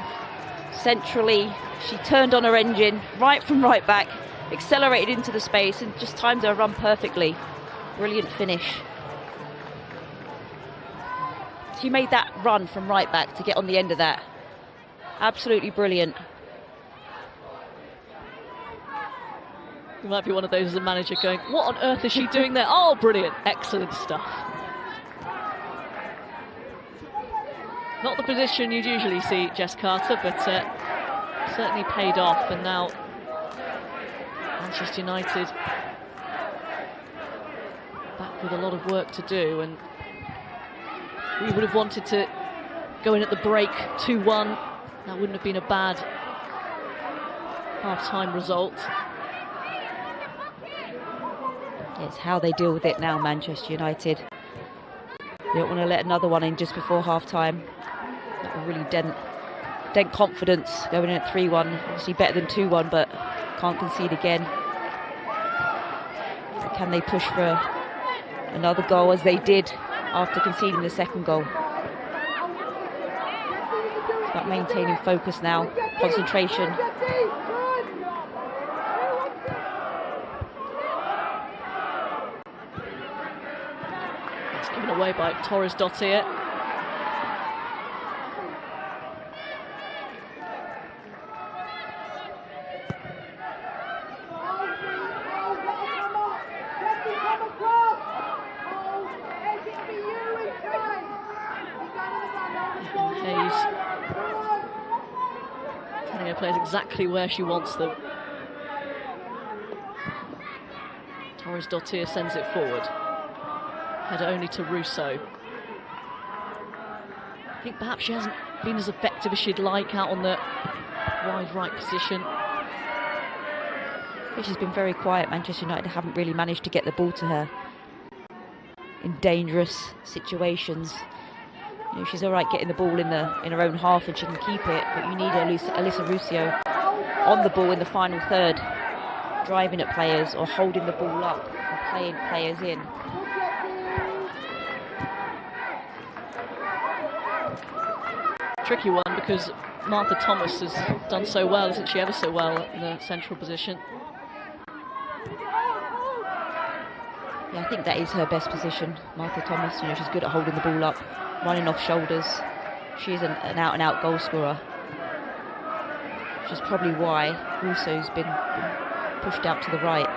centrally. She turned on her engine right from right back, accelerated into the space and just timed her run perfectly. Brilliant finish. She made that run from right back to get on the end of that. Absolutely brilliant. You might be one of those as a manager going, what on earth is she doing there? Oh, brilliant. Excellent stuff. Not the position you'd usually see Jess Carter, but certainly paid off. And now Manchester United back with a lot of work to do. And we would have wanted to go in at the break 2-1. That wouldn't have been a bad half-time result. It's how they deal with it now, Manchester United. They don't want to let another one in just before half-time. That will really dent confidence going in at 3-1. Obviously better than 2-1, but can't concede again. But can they push for another goal as they did after conceding the second goal? It's about maintaining focus now, concentration. It's given away by Torres Dottir. Hayes telling her players exactly where she wants them. Torres Dottir sends it forward. Header only to Russo. I think perhaps she hasn't been as effective as she'd like out on the wide right position. She's been very quiet. Manchester United haven't really managed to get the ball to her in dangerous situations. You know, she's all right getting the ball in her own half and she can keep it, but you need Alyssa Russo on the ball in the final third, driving at players or holding the ball up and playing players in. Tricky one because Martha Thomas has done so well, isn't she, ever so well in the central position. Yeah, I think that is her best position, Martha Thomas. You know, she's good at holding the ball up, running off shoulders. She is an out-and-out goal scorer, which is probably why Russo's been pushed out to the right.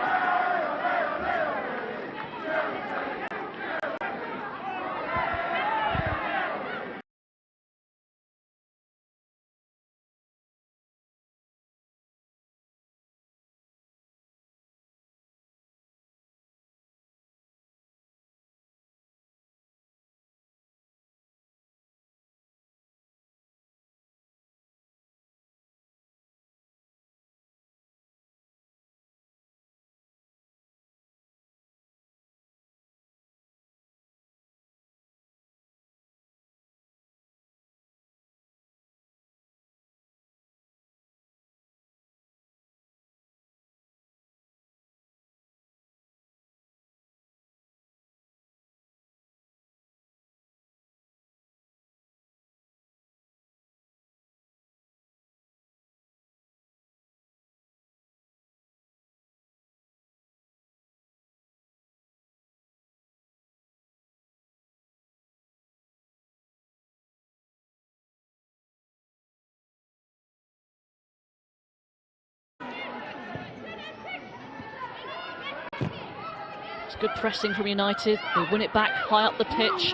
It's good pressing from United. They win it back high up the pitch.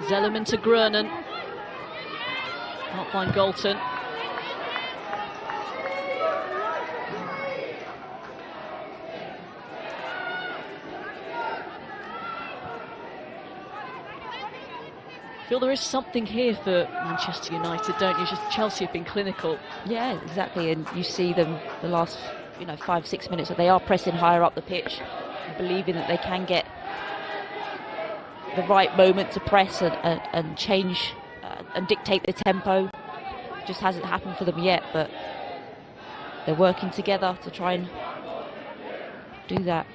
Zellerman to Grunen. Can't find Galton. I feel there is something here for Manchester United, don't you? Just Chelsea have been clinical. Yeah, exactly. And you see them the last, 5-6 minutes that they are pressing higher up the pitch, believing that they can get the right moment to press and change and dictate the tempo. Just hasn't happened for them yet, but they're working together to try and do that.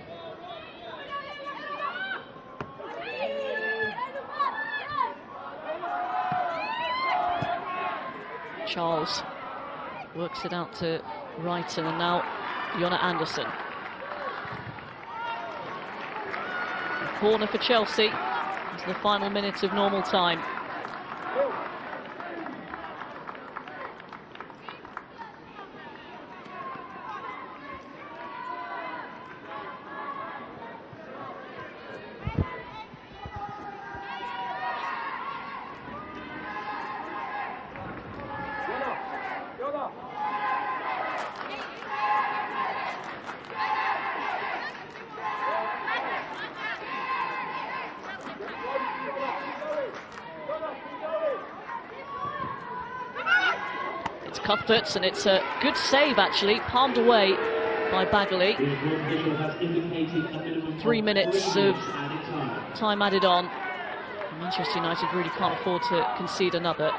Charles works it out to Wrighton, and now Jonna Andersson. A corner for Chelsea. It's the final minutes of normal time. Cuthberts, and it's a good save actually, palmed away by Bagley. 3 minutes of time added on. Manchester United really can't afford to concede another.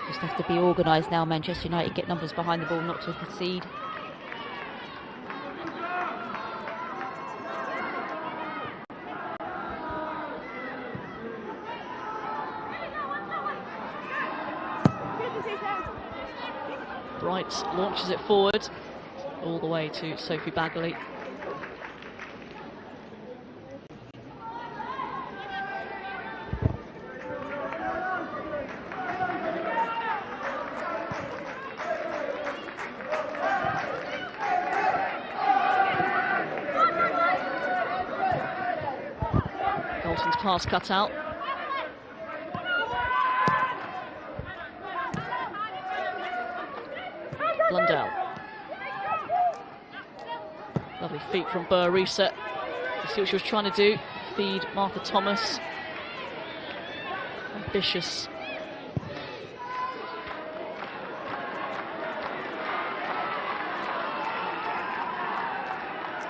Just have to be organised now, Manchester United, get numbers behind the ball, not to concede. Bright launches it forward, all the way to Sophie Bagley. Galton's pass cut out. Blundell. Lovely feet from Burrisa. You see what she was trying to do? Feed Martha Thomas. Ambitious.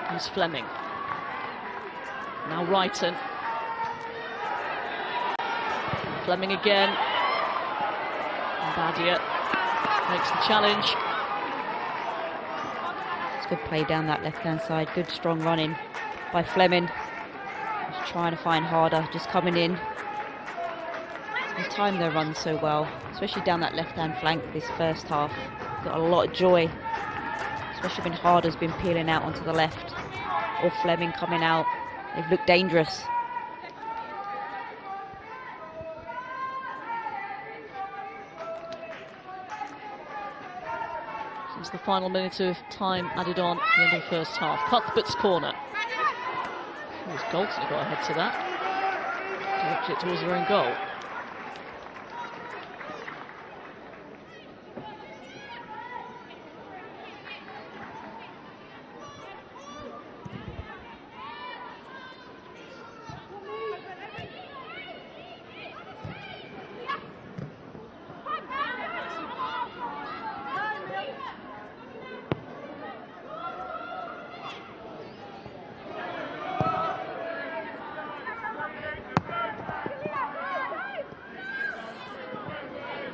Here's Fleming. Now Wrighton. Fleming again. And Badia makes the challenge. Good play down that left-hand side. Good strong running by Fleming. Just trying to find harder, just coming in. They time their run so well, especially down that left-hand flank this first half. Got a lot of joy, especially when Harder's been peeling out onto the left, or Fleming coming out. They've looked dangerous. It's the final minute of time added on at the end of the first half. Cuthbert's corner. Galton got ahead to that. Directed it towards their own goal.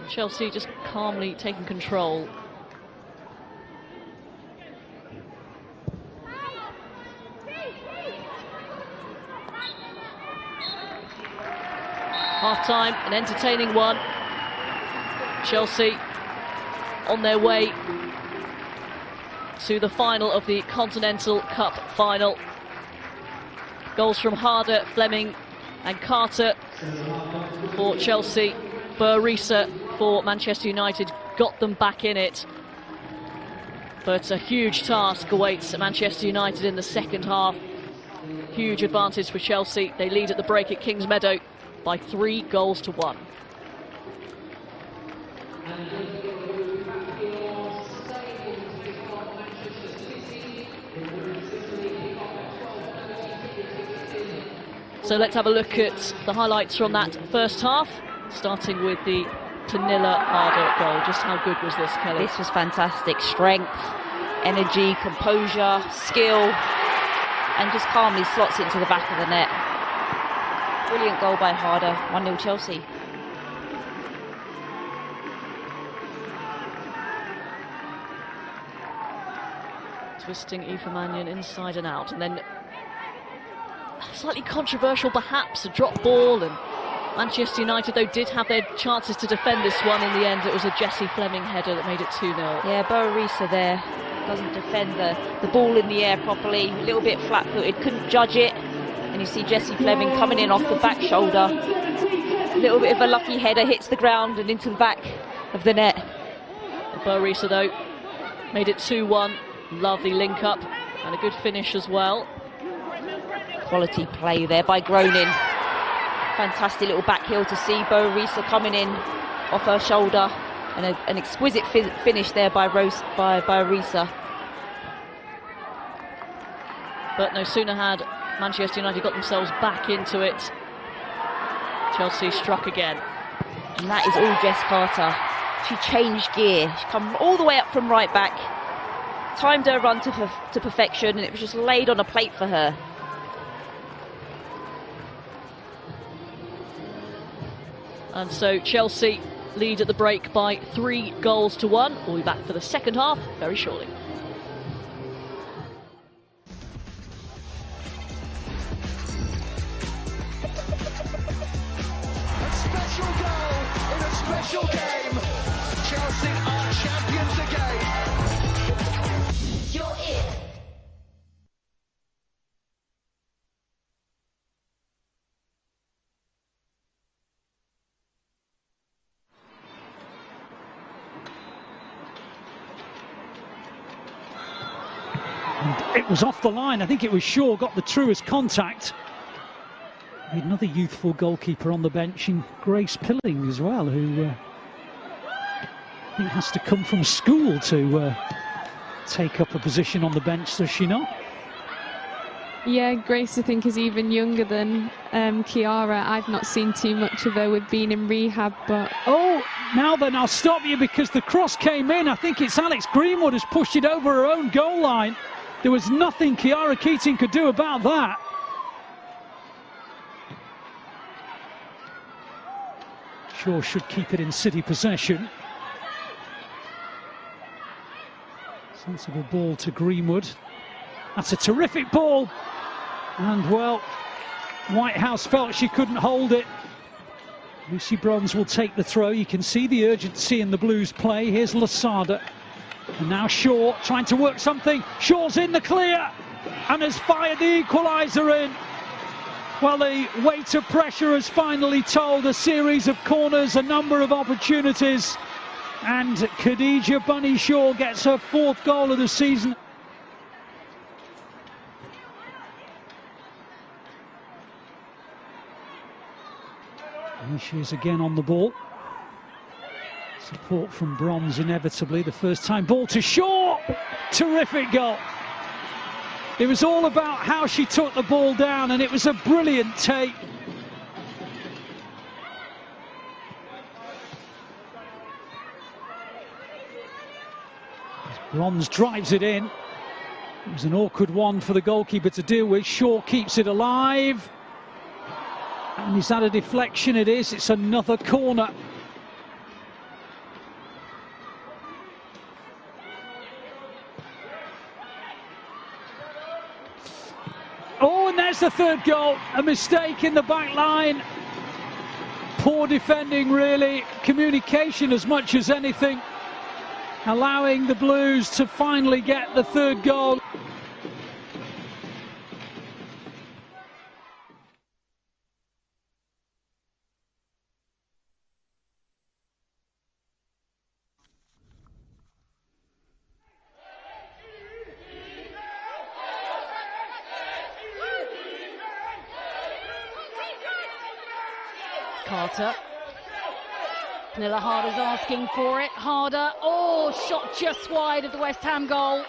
Chelsea just calmly taking control. Half-time, an entertaining one. Chelsea on their way to the final of the Continental Cup final. Goals from Harder, Fleming and Carter for Chelsea. Burisa for Manchester United got them back in it. But a huge task awaits Manchester United in the second half. Huge advantage for Chelsea. They lead at the break at Kingsmeadow by 3-1. So let's have a look at the highlights from that first half, starting with the Pernilla Harder goal. Just how good was this, Kelly? This was fantastic. Strength, energy, composure, skill, and just calmly slots into the back of the net. Brilliant goal by Harder. 1-0 Chelsea. Twisting Aoife Mannion inside and out, and then slightly controversial perhaps, a drop ball, and Manchester United though did have their chances to defend this one. In the end it was a Jessie Fleming header that made it 2-0. Yeah, Burisa there doesn't defend the ball in the air properly, a little bit flat-footed, couldn't judge it, and you see Jessie Fleming coming in off the back shoulder, a little bit of a lucky header, hits the ground and into the back of the net. Burisa though made it 2-1, lovely link up and a good finish as well. Quality play there by Groening. Fantastic little back heel to see Burisa coming in off her shoulder, and an exquisite finish there by Burisa. But no sooner had Manchester United got themselves back into it, Chelsea struck again. And that is all Jess Carter. She changed gear. She come all the way up from right back, timed her run to perfection, and it was just laid on a plate for her. And so Chelsea lead at the break by 3-1. We'll be back for the second half very shortly. A special goal in a special game. Chelsea are champions again. You're it. It was off the line. I think it was Shaw got the truest contact. We had another youthful goalkeeper on the bench in Grace Pilling as well, who I think has to come from school to take up a position on the bench, does she not? Yeah, Grace I think is even younger than Chiara. I've not seen too much of her with being in rehab, but... Oh, now then, I'll stop you because the cross came in. I think it's Alex Greenwood has pushed it over her own goal line. There was nothing Chiara Keating could do about that. Shaw should keep it in City possession. Sensible ball to Greenwood. That's a terrific ball. And, well, Whitehouse felt she couldn't hold it. Lucy Bronze will take the throw. You can see the urgency in the Blues play. Here's Lasada. And now Shaw trying to work something. Shaw's in the clear and has fired the equaliser in. Well, the weight of pressure has finally told. A series of corners, a number of opportunities. And Khadija Bunny Shaw gets her 4th goal of the season. Here she is again on the ball. Support from Bronze inevitably. The first time ball to Shaw. Terrific goal. It was all about how she took the ball down, and it was a brilliant take. Bronze drives it in. It was an awkward one for the goalkeeper to deal with. Shaw keeps it alive. And is that a deflection? It is. It's another corner. Oh, and there's the 3rd goal. A mistake in the back line. Poor defending, really. Communication as much as anything. Allowing the Blues to finally get the 3rd goal. Carter. Pernilla Harder's asking for it. Harder, oh, shot just wide of the West Ham goal.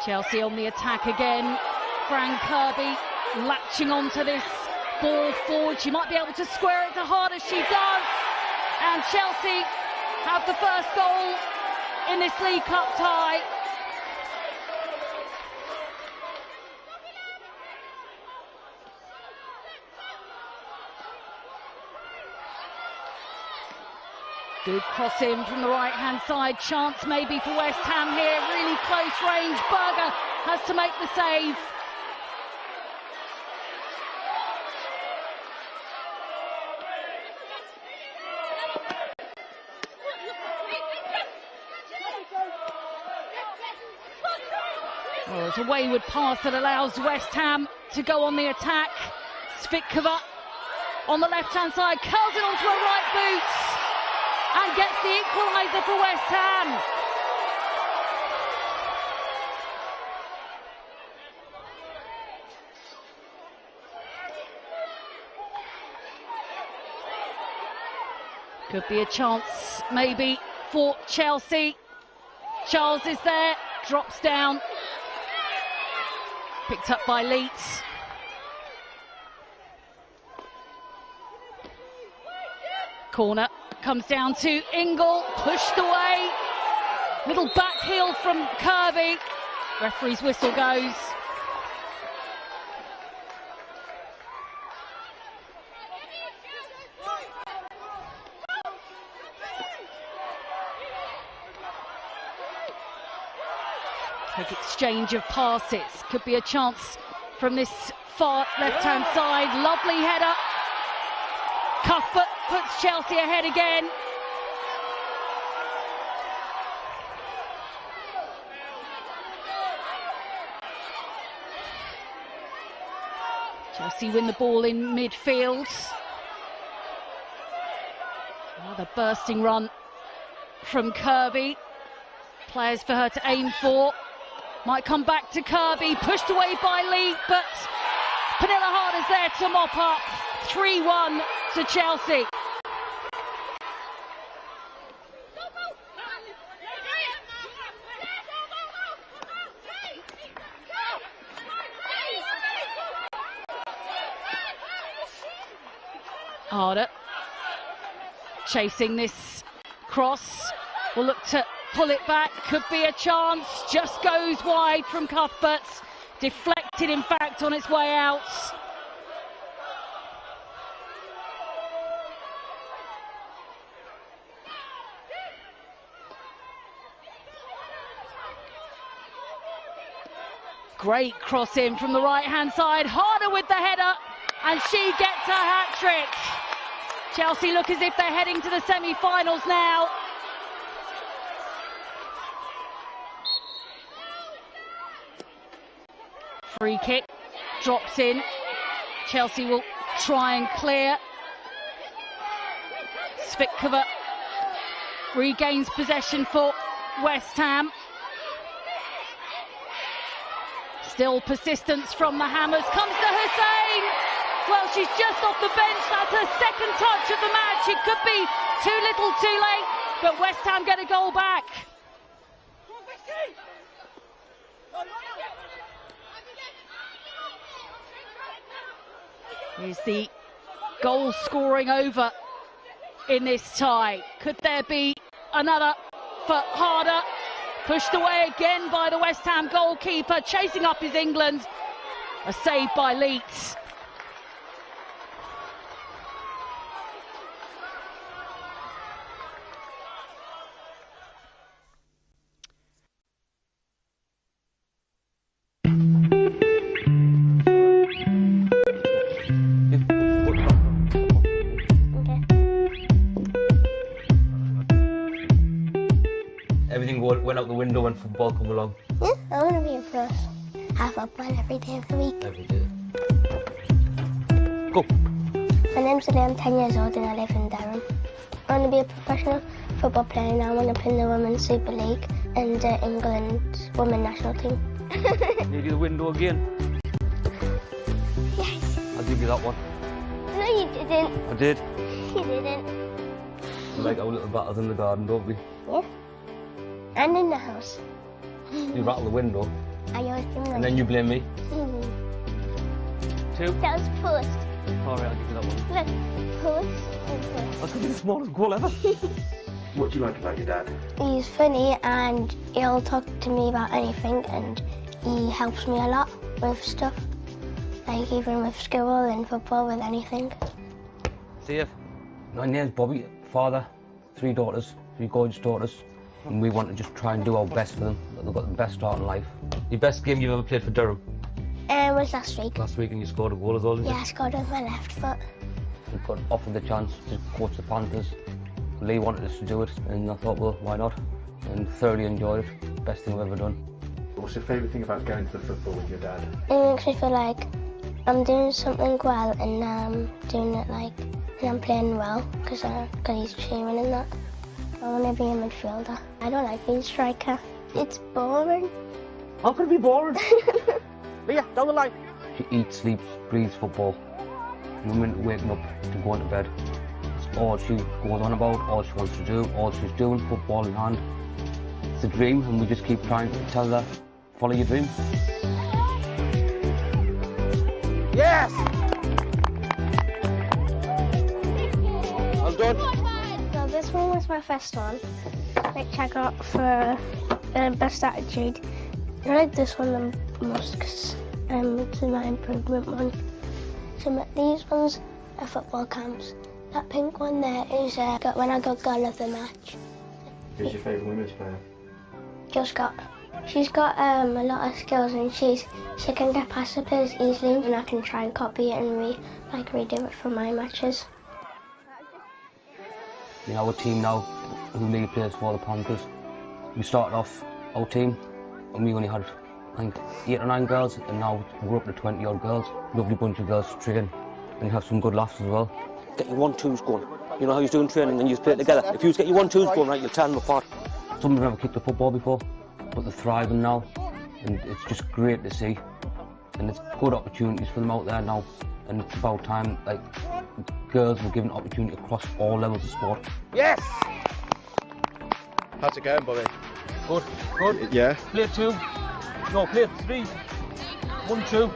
Chelsea on the attack again. Fran Kirby latching onto this ball forward. She might be able to square it to Harder. She does. And Chelsea have the first goal in this League Cup tie. Good cross in from the right-hand side. Chance maybe for West Ham here. Really close range. Berger has to make the save. Well, it's a wayward pass that allows West Ham to go on the attack. Svitkova on the left-hand side. Curls it onto her right boot. And gets the equaliser for West Ham. Could be a chance maybe for Chelsea. Charles is there, drops down. Picked up by Leeds. Corner. Comes down to Ingle, pushed away. Little back heel from Kirby. Referee's whistle goes. Quick exchange of passes. Could be a chance from this far left-hand side. Lovely header. Cuthbert puts Chelsea ahead again. Chelsea win the ball in midfield. Another bursting run from Kirby. Players for her to aim for. Might come back to Kirby, pushed away by Lee, but Pernilla Harder's there to mop up. 3-1 to Chelsea. Harder chasing this cross, will look to pull it back, could be a chance, just goes wide from Cuthbert, deflected in fact on its way out. Great cross in from the right-hand side. Harder with the header, and she gets her hat-trick. Chelsea look as if they're heading to the semi-finals now. Free kick, drops in. Chelsea will try and clear. Svitkova regains possession for West Ham. Still persistence from the Hammers, comes to Hussein. Well, she's just off the bench, that's her second touch of the match. It could be too little too late, but West Ham get a goal back. Here's the goal scoring over in this tie. Could there be another for Harder? Pushed away again by the West Ham goalkeeper. Chasing up is England. A save by Leeds. Everything went out the window when football come along. Yeah, I want to be a pro. Have football every day of the week. Every day. Go. My name's Lee, I'm 10 years old and I live in Durham. I want to be a professional football player now. I want to play in the Women's Super League and England Women National Team. Need you the window again? Yes. I'll give you that one. No, you didn't. I did. You didn't. We like our little battles in the garden, don't we? Yeah. And in the house. You rattle the window, I always do that. and then you blame me. 2. That was first. Alright, I'll give you that one. Look, first and first. That's gonna be the smallest goal ever. What do you like about your dad? He's funny and he'll talk to me about anything, and he helps me a lot with stuff. Like even with school and football, with anything. Dave. My name's Bobby, father, 3 daughters, 3 gorgeous daughters. And we want to just try and do our best for them. They've got the best start in life. Your best game you've ever played for Durham? Was last week. Last week, and you scored a goal as well, didn't you? Yeah, I scored with my left foot. We got offered the chance to coach the Panthers. Lee wanted us to do it, and I thought, well, why not? And thoroughly enjoyed it. Best thing I've ever done. What's your favourite thing about going to the football with your dad? It makes me feel like I'm doing something well, and doing it like, and I'm playing well because he's cheering and that. I want to be a midfielder. I don't like being striker. It's boring. How can it be boring? Yeah, down the line. She eats, sleeps, breathes football. The moment waking up to going to bed. It's all she goes on about, all she wants to do, all she's doing, football in hand. It's a dream, and we just keep trying to tell her, follow your dream. Yes! Well done. So this one was my first one, which I got for best attitude. I like this one the most because it's my improvement one. So these ones are football camps. That pink one there is when I got goal of the match. Who's your favourite women's player? Jill Scott. She's got a lot of skills, and she can get past the players easily, and I can try and copy it and redo it for my matches. You know, our team now, who Lee plays for the Panthers, we started off our team and we only had, I think, 8 or 9 girls, and now we're up to 20 odd girls. Lovely bunch of girls to train and have some good laughs as well. Get your 1-2s going. You know how you're doing training and you play it together. If you get your 1-2s going right, you'll tear them apart. Some of them never kicked a football before, but they're thriving now, and it's just great to see. And it's good opportunities for them out there now, and it's about time, like, girls were given opportunity across all levels of sport. Yes! How's it going, Bobby? Good, good. Yeah. Play 2. No, play 3. 1-2.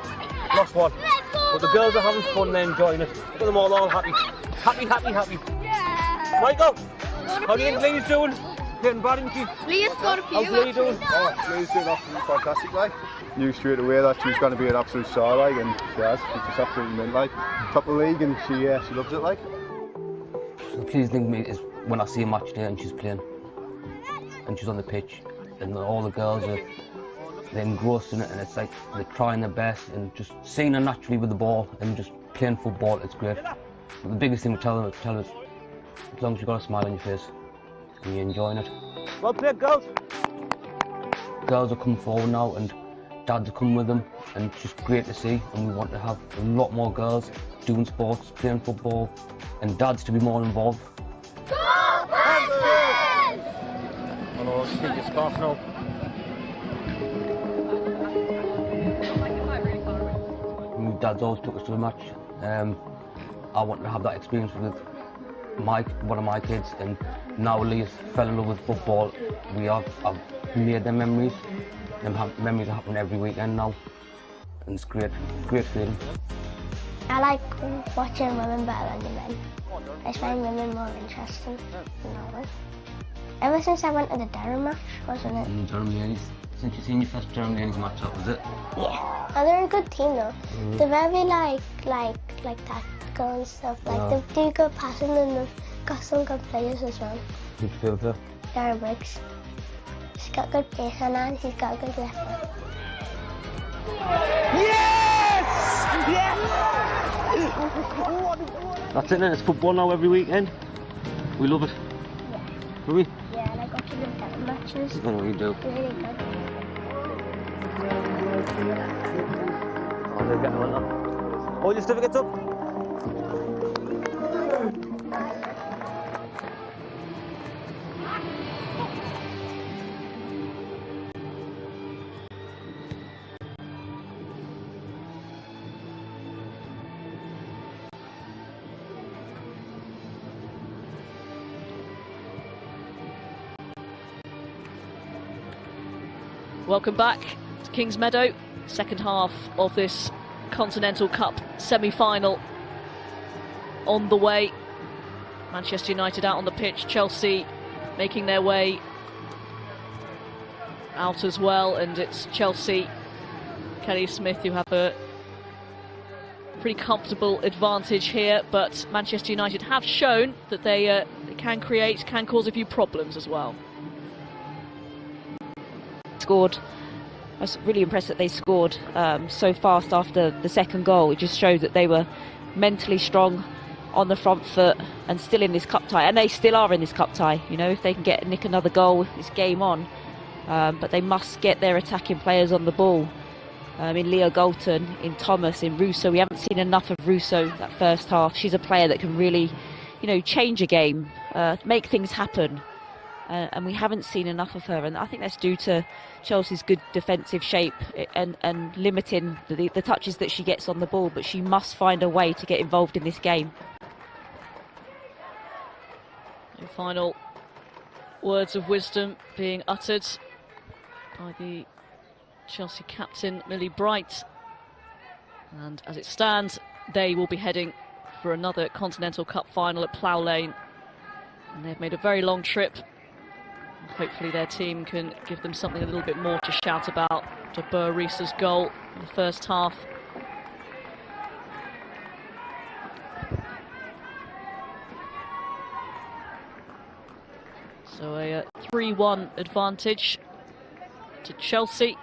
Lost 1. But the girls are having fun, they're enjoying it. Look at them all happy. Happy, happy, happy. Yeah. Michael, how do you think Lee's doing? Playing bad, isn't she? Leah's got a few. How's Lee doing? Oh, Lee's doing absolutely fantastic, like. Knew straight away that she was going to be an absolute star, like, and she has. She's just absolutely mint, like. Top of the league, and she loves it, like. The pleasing thing to me is when I see a match day and she's playing, and she's on the pitch, and all the girls are engrossed in it, and it's like they're trying their best, and just seeing her naturally with the ball and just playing football, it's great. But the biggest thing we tell them is, as long as you've got a smile on your face and you're enjoying it. Well played, girls! Girls are coming forward now, and dads are coming with them, and it's just great to see, and we want to have a lot more girls doing sports, playing football, and dads to be more involved. Hello, speak your scarf now. My dad's always took us to the match. I want to have that experience with one of my kids, and now Leah fell in love with football. I've made them memories. Memories are happening every weekend now, and it's great feeling. I like watching women better than the men. I find women more interesting than men. Ever since I went to the Durham match, wasn't it? Durham ladies. Since you've seen your first Durham ladies match up, was it? Yeah. And they're a good team though. They're very like tactical and stuff. Like they do good passing, and they've got some good players as well. Good feel for her. Sarah Briggs. She's got good pace on her, and she's got a good left foot. Yes! Yes! That's it then, it's football now every weekend. We love it. Yeah. Do we? Yeah, and I got to the Durham matches. I know we do. Really good. Oh, they're getting one now. All your certificates up? Welcome back to Kings Meadow. Second half of this Continental Cup semi-final on the way. Manchester United out on the pitch, Chelsea making their way out as well, and it's Chelsea, Kelly Smith, who have a pretty comfortable advantage here, but Manchester United have shown that they can create, can cause a few problems as well. Scored. I was really impressed that they scored so fast after the second goal. It just showed that they were mentally strong, on the front foot, and still in this cup tie, and they still are in this cup tie. You know, if they can nick another goal, it's game on. But they must get their attacking players on the ball. In Leah Galton, in Thomas, in Russo. We haven't seen enough of Russo that first half. She's a player that can really, you know, change a game, make things happen. And we haven't seen enough of her, and I think that's due to Chelsea's good defensive shape and limiting the touches that she gets on the ball, but she must find a way to get involved in this game. And final words of wisdom being uttered by the Chelsea captain Millie Bright, and as it stands they will be heading for another Continental Cup final at Plough Lane, and they've made a very long trip. Hopefully their team can give them something a little bit more to shout about to Burr-Reese's goal in the first half. So a 3-1 advantage to Chelsea.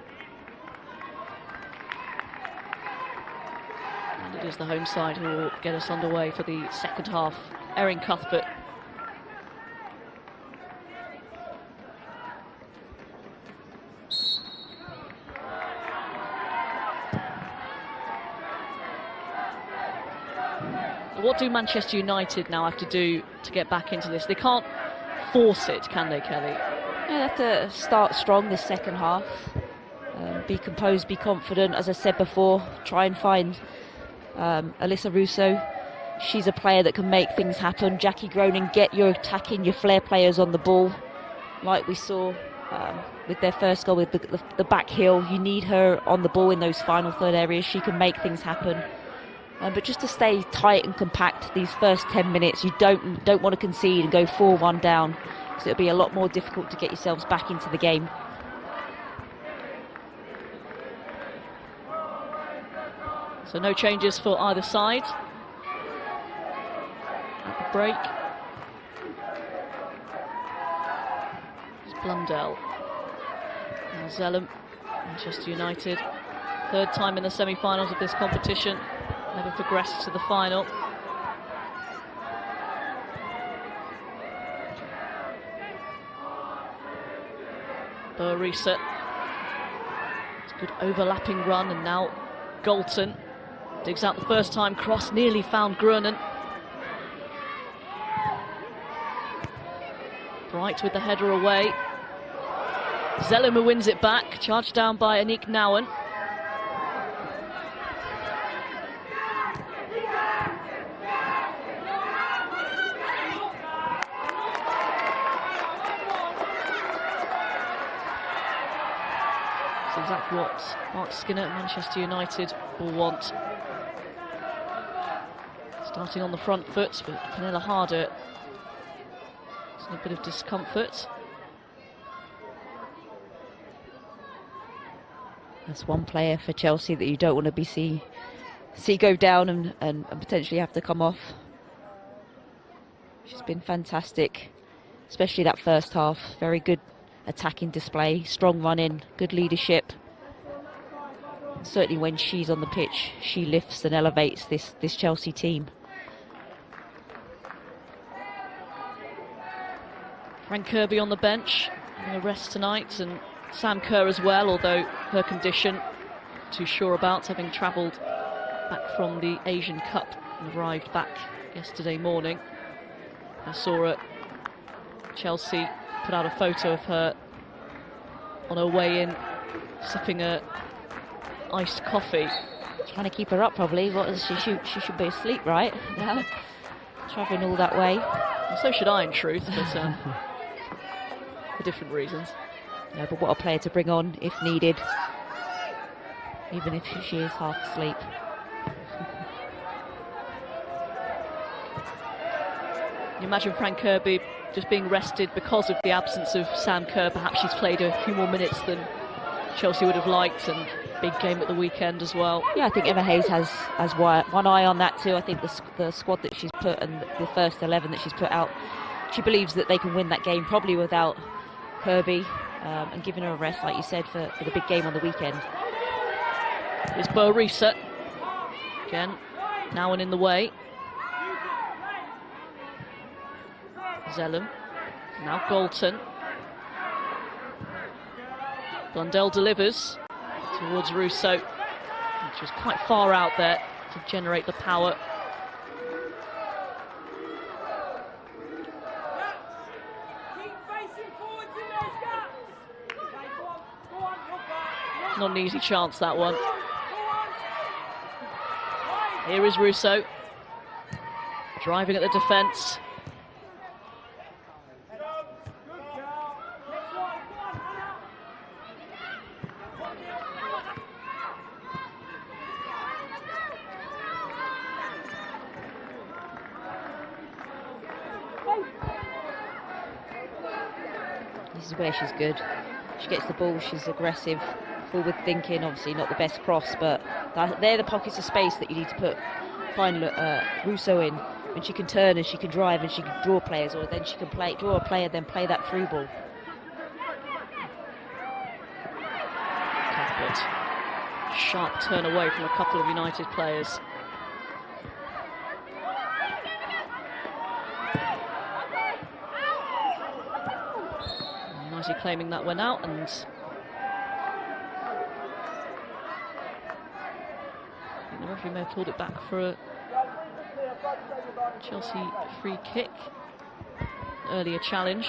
And it is the home side who will get us underway for the second half. Erin Cuthbert. What do Manchester United now have to do to get back into this? They can't force it, can they, Kelly? Yeah, they have to start strong this second half. Be composed, be confident. As I said before, try and find Alyssa Russo. She's a player that can make things happen. Jackie Groening, get your attacking, your flair players on the ball. Like we saw with their first goal with the back heel. You need her on the ball in those final third areas. She can make things happen. But just to stay tight and compact these first 10 minutes, you don't want to concede and go 4-1 down, because it'll be a lot more difficult to get yourselves back into the game. So no changes for either side at the break. It's Blundell. Now Zellum, Manchester United, third time in the semi-finals of this competition. Never progressed to the final. Burr-Reese. It's a good overlapping run, and now Galton digs out the first time cross, nearly found Grunen. Bright with the header away. Zellum who wins it back, charged down by Aniek Nouwen. Exactly what Mark Skinner at Manchester United will want. Starting on the front foot, but Pernilla Harder is in a bit of discomfort. That's one player for Chelsea that you don't want to see go down and potentially have to come off. She's been fantastic, especially that first half. Very good attacking display, strong running, good leadership. And certainly when she's on the pitch, she lifts and elevates this Chelsea team. Frank Kirby on the bench, having a rest tonight, and Sam Kerr as well, although her condition too sure about, having travelled back from the Asian Cup and arrived back yesterday morning. I saw her Chelsea put out a photo of her on her way in, sipping a iced coffee. Trying to keep her up, probably. What is she should be asleep, right? Yeah. Travelling all that way. Well, so should I, in truth, but for different reasons. Yeah, but what a player to bring on if needed, even if she is half asleep. You imagine Fran Kirby just being rested because of the absence of Sam Kerr. Perhaps she's played a few more minutes than Chelsea would have liked, and big game at the weekend as well. Yeah, I think Emma Hayes has one eye on that too. I think the squad that she's put and the first 11 that she's put out, she believes that they can win that game probably without Kirby, and giving her a rest, like you said, for the big game on the weekend. Here's Boarisa. Again, now and in the way. Zellum. Now Galton. Blundell delivers towards Russo, which was quite far out there to generate the power. Not an easy chance, that one. Here is Russo, driving at the defence. This is where she's good. She gets the ball, she's aggressive, forward thinking, obviously not the best cross, but they're the pockets of space that you need to find Russo in, when she can turn and she can drive and she can draw players, or then she can draw a player, then play that through ball. Cuthbert, sharp turn away from a couple of United players. Nicely claiming that one out, and the referee may have pulled it back for a Chelsea free kick. Earlier challenge.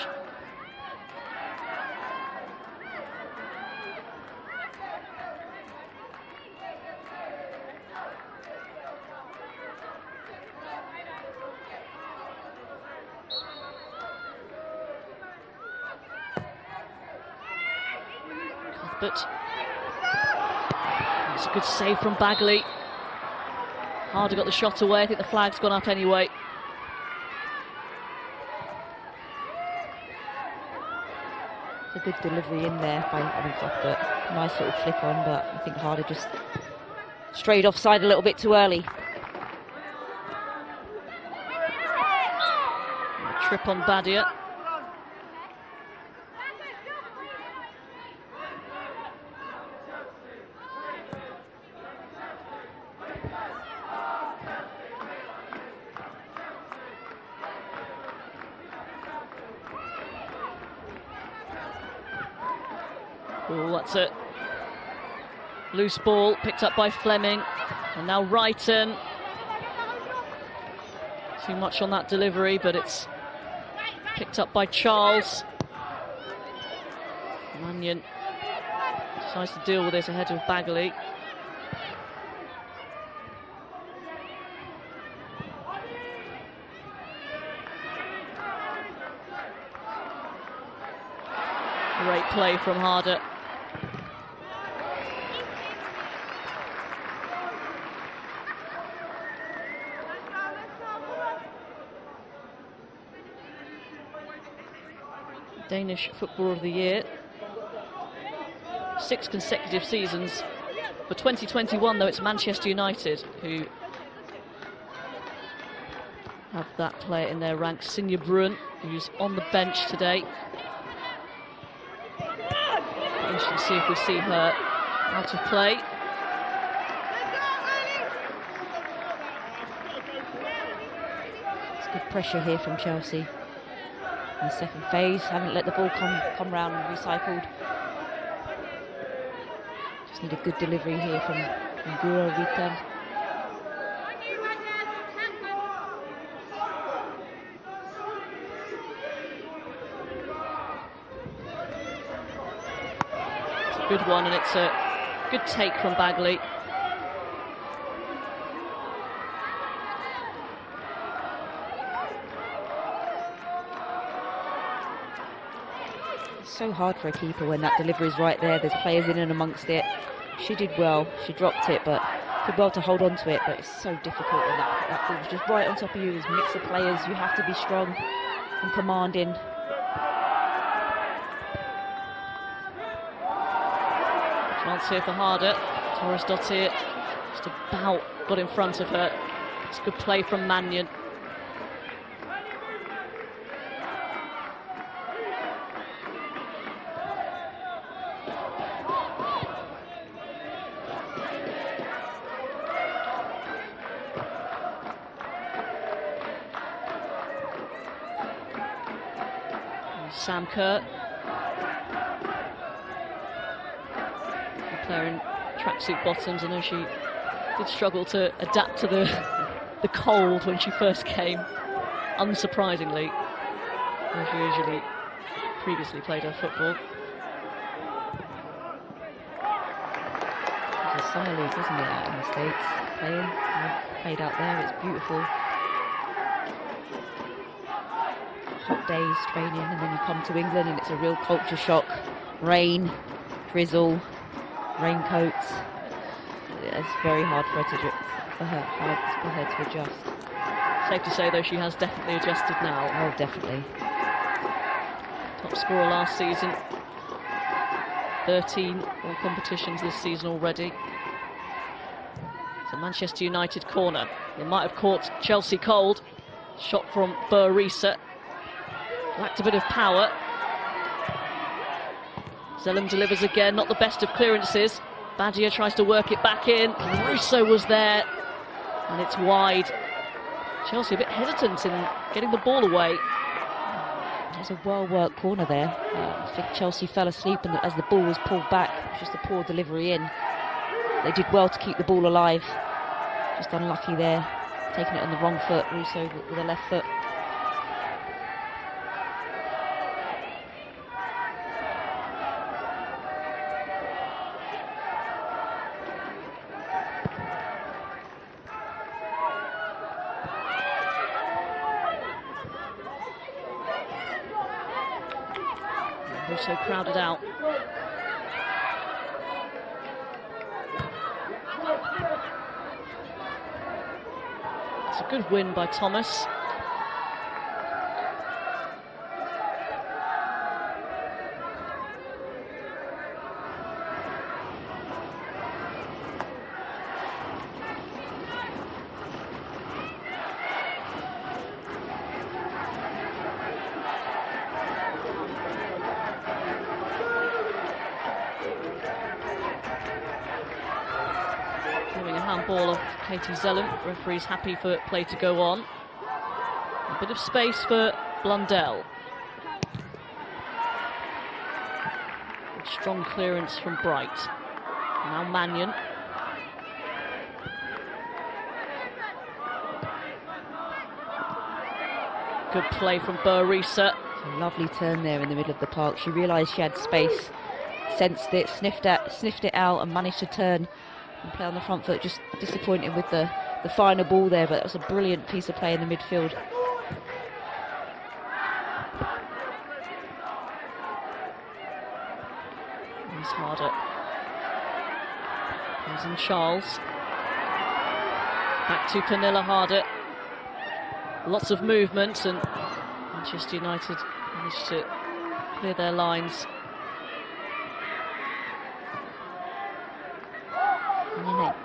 Cuthbert. It's a good save from Bagley. Harder got the shot away. I think the flag's gone up anyway. It's a good delivery in there by Cuthbert. Nice little flick on, but I think Harder just strayed offside a little bit too early. A trip on Badia. Oh, that's it. Loose ball picked up by Fleming, and now Wrighton. Too much on that delivery, but it's picked up by Charles. Mannion decides to deal with this ahead of Bagley. Great play from Harder. Danish Footballer of the Year. 6 consecutive seasons. For 2021, though, it's Manchester United who have that player in their ranks. Sinja Bruin, who's on the bench today. Interesting to see if we see her out of play. It's good pressure here from Chelsea. In the second phase, haven't let the ball come round and recycled. Just need a good delivery here from Guro Rita. It's a good one, and it's a good take from Bagley. so hard for a keeper when that delivery is right there. There's players in and amongst it. She did well. She dropped it, but did well to hold on to it. But it's so difficult when that ball's just right on top of you. There's a mix of players. You have to be strong and commanding. Chance here for Harder. Torres Dottir just about got in front of her. It's good play from Mannion. Sam Kerr, a player in tracksuit bottoms. I know she did struggle to adapt to the cold when she first came, unsurprisingly, as she usually previously played her football. It's a summer league, isn't it, out in the States? Played out there, it's beautiful. Hot days training, and then you come to England and it's a real culture shock. Rain, drizzle, raincoats. It's very hard for her to adjust. Safe to say, though, she has definitely adjusted now. Oh, definitely. Top scorer last season. 13 all competitions this season already. It's a Manchester United corner. It might have caught Chelsea cold. Shot from Burisa. Lacked a bit of power. Zellum delivers again, not the best of clearances. Badia tries to work it back in. Russo was there, and it's wide. Chelsea a bit hesitant in getting the ball away. There's a well-worked corner there. I think Chelsea fell asleep as the ball was pulled back. It was just a poor delivery in. They did well to keep the ball alive. Just unlucky there, taking it on the wrong foot. Russo with the left foot. So crowded out. It's a good win by Thomas. Handball of Katie Zellum. Referee's happy for play to go on. A bit of space for Blundell. Strong clearance from Bright. Now Mannion. Good play from Burisa. A lovely turn there in the middle of the park. She realised she had space, sensed it, sniffed it out, and managed to turn and play on the front foot. Just disappointed with the final ball there, but that was a brilliant piece of play in the midfield. He's harder. He's in Charles. Back to Pernilla Harder. Lots of movement, and Manchester United managed to clear their lines.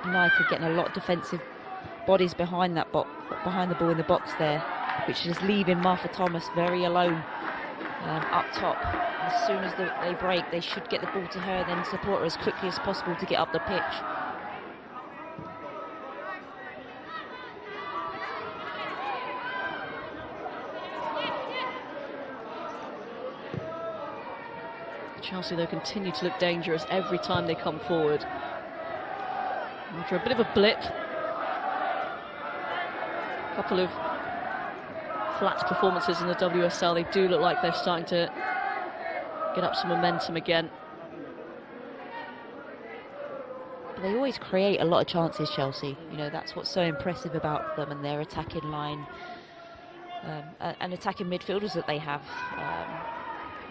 United getting a lot of defensive bodies behind that behind the ball in the box there, which is leaving Martha Thomas very alone up top. As soon as they break, they should get the ball to her, then support her as quickly as possible to get up the pitch. Chelsea, though, continue to look dangerous every time they come forward. After a bit of a blip, a couple of flat performances in the WSL, they do look like they're starting to get up some momentum again. But they always create a lot of chances, Chelsea. You know, that's what's so impressive about them and their attacking line and attacking midfielders that they have.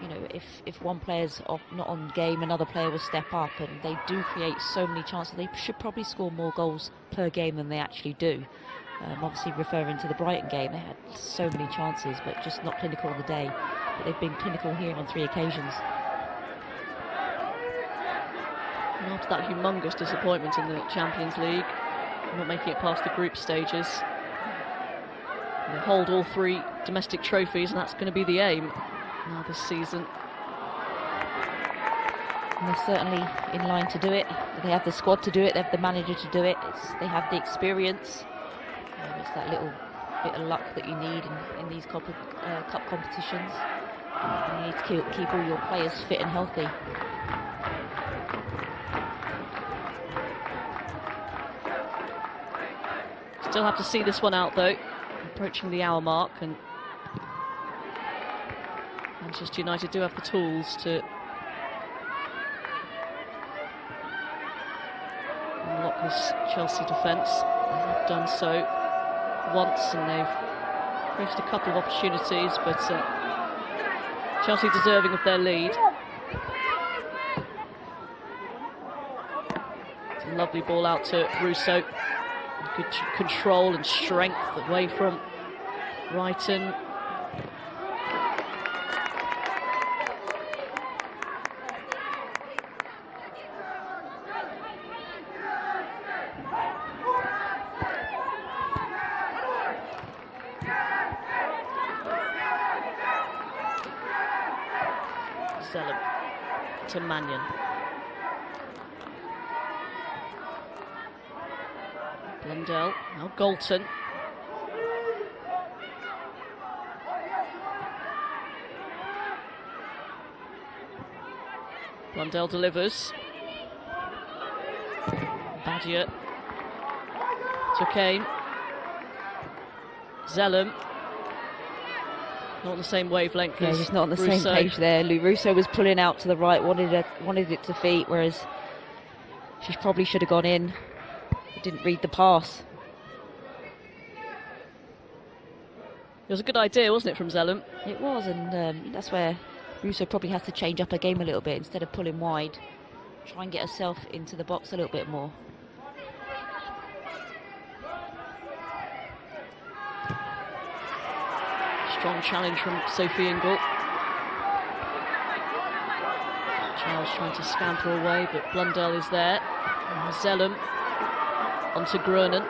you know, if one player's not on game, another player will step up, and they do create so many chances. They should probably score more goals per game than they actually do. Obviously referring to the Brighton game, they had so many chances, but just not clinical on the day. But they've been clinical here on 3 occasions. And after that humongous disappointment in the Champions League, not making it past the group stages, they hold all 3 domestic trophies, and that's going to be the aim now this season. And they're certainly in line to do it. They have the squad to do it, they have the manager to do it, they have the experience. It's that little bit of luck that you need in these cup competitions. You need to keep all your players fit and healthy. Still have to see this one out though, approaching the hour mark, and Manchester United do have the tools to unlock this Chelsea defence. They have done so once, and they've created a couple of opportunities, but Chelsea deserving of their lead. It's a lovely ball out to Russo. Good control and strength away from Brighton. Zellum to Mannion. Blundell, now Galton. Blundell delivers. Badia to Kane. Zellum. Not on the same wavelength. Yeah, as he's not on the Russo. same page there. Lou Russo was pulling out to the right, wanted it to feet, whereas she probably should have gone in. Didn't read the pass. It was a good idea, wasn't it, from Zellum? It was, and that's where Russo probably has to change up her game a little bit. Instead of pulling wide, try and get herself into the box a little bit more. Strong challenge from Sophie Ingle. Charles trying to scamper away, but Blundell is there. And Zellum onto Grunen.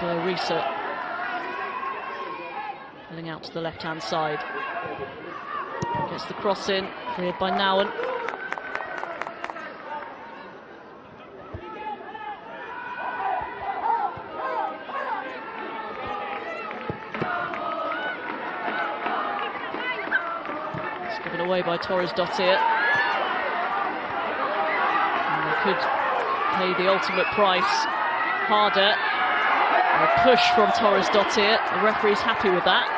Risa pulling out to the left-hand side. Gets the cross in, cleared by Nowen. It's given away by Torres-Dottir. And they could pay the ultimate price. Harder. A push from Torres-Dottir. The referee's happy with that.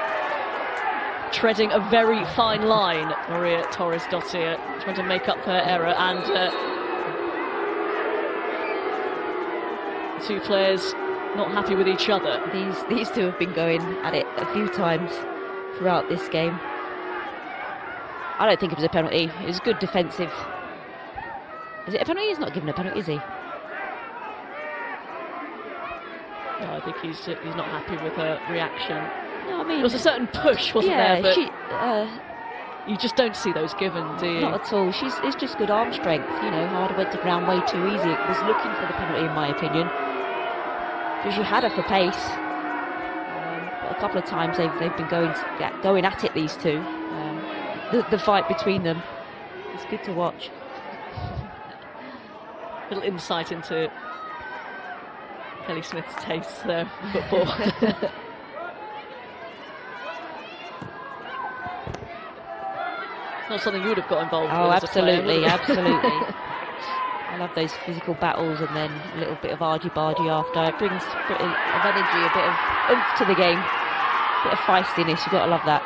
Treading a very fine line, Maria Torres-Dottir, trying to make up for her error, and the 2 players not happy with each other. These 2 have been going at it a few times throughout this game. I don't think it was a penalty. It was good defensive. Is it a penalty? He's not given a penalty, is he? No, I think he's not happy with her reaction. No, I mean, there was a certain push, wasn't yeah, there? But you just don't see those given, do you? Not at all. It's just good arm strength. You know, Harder went to ground way too easy. It was looking for the penalty, in my opinion, because you had her for pace. But a couple of times they've been going at it. These 2. The fight between them. It's good to watch. Little insight into Kelly Smith's tastes there, football. Not something you would have got involved with. Oh, as absolutely, a player, absolutely. I love those physical battles, and then a little bit of argy-bargy after. It brings a bit of energy, a bit of oomph to the game, a bit of feistiness. You've got to love that.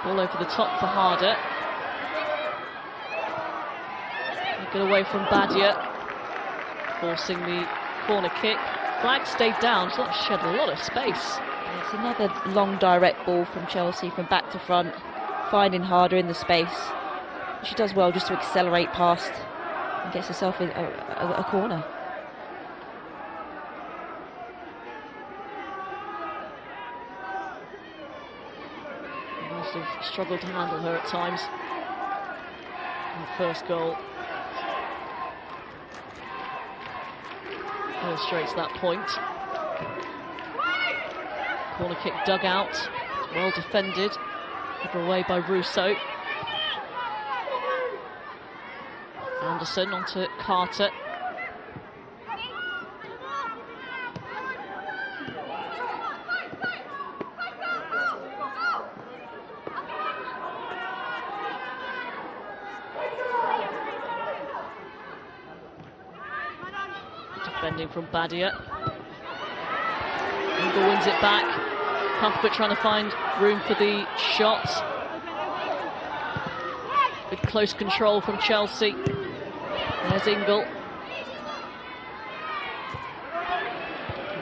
Ball over the top for Harder. Get away from Badia, forcing the corner kick. Flag stayed down, so that shed a lot of space. It's another long direct ball from Chelsea from back to front, finding harder in the space. She does well just to accelerate past and gets herself in a corner. They must have struggled to handle her at times. The first goal illustrates that point. Corner kick dug out, well defended, put away by Russo. Anderson onto Carter. Defending from Badia. Ingle wins it back. Cuthbert trying to find room for the shot. With close control from Chelsea. There's Ingle.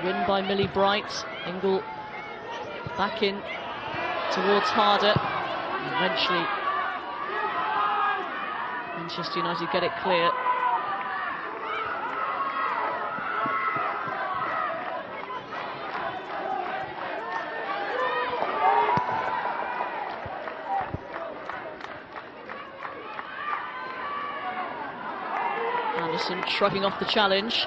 Win by Millie Bright. Ingle back in towards Harder. Eventually, Manchester United get it clear. Anderson shrugging off the challenge.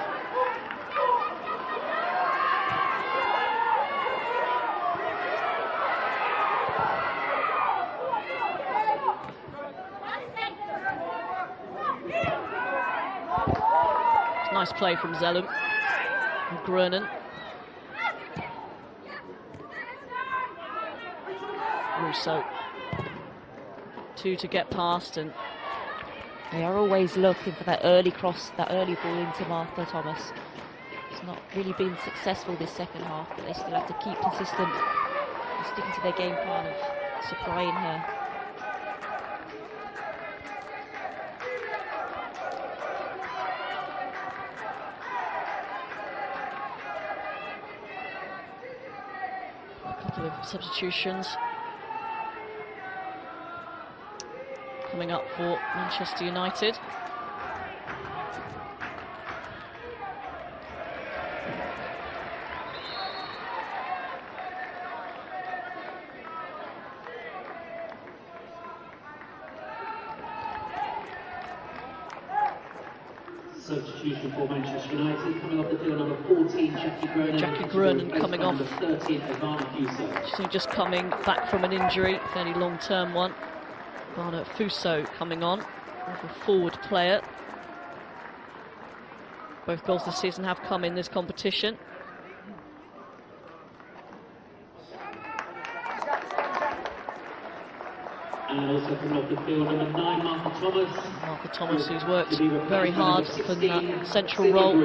Nice play from Zellum and Grunen. Russo. Two to get past, and they are always looking for that early cross, that early ball into Martha Thomas. It's not really been successful this second half, but they still have to keep consistent and sticking to their game plan of supplying her. A couple of substitutions coming up for Manchester United. Substitution for Manchester United coming off the field, number 14, Jackie Grunen. Jackie Grunen coming off. 13, She's just coming back from an injury, fairly long-term one. Ivana Fuso coming on, a forward player. Both goals this season have come in this competition. And also coming off the field, number 9, Martha Thomas. Martha Thomas, who's worked very hard for that central role.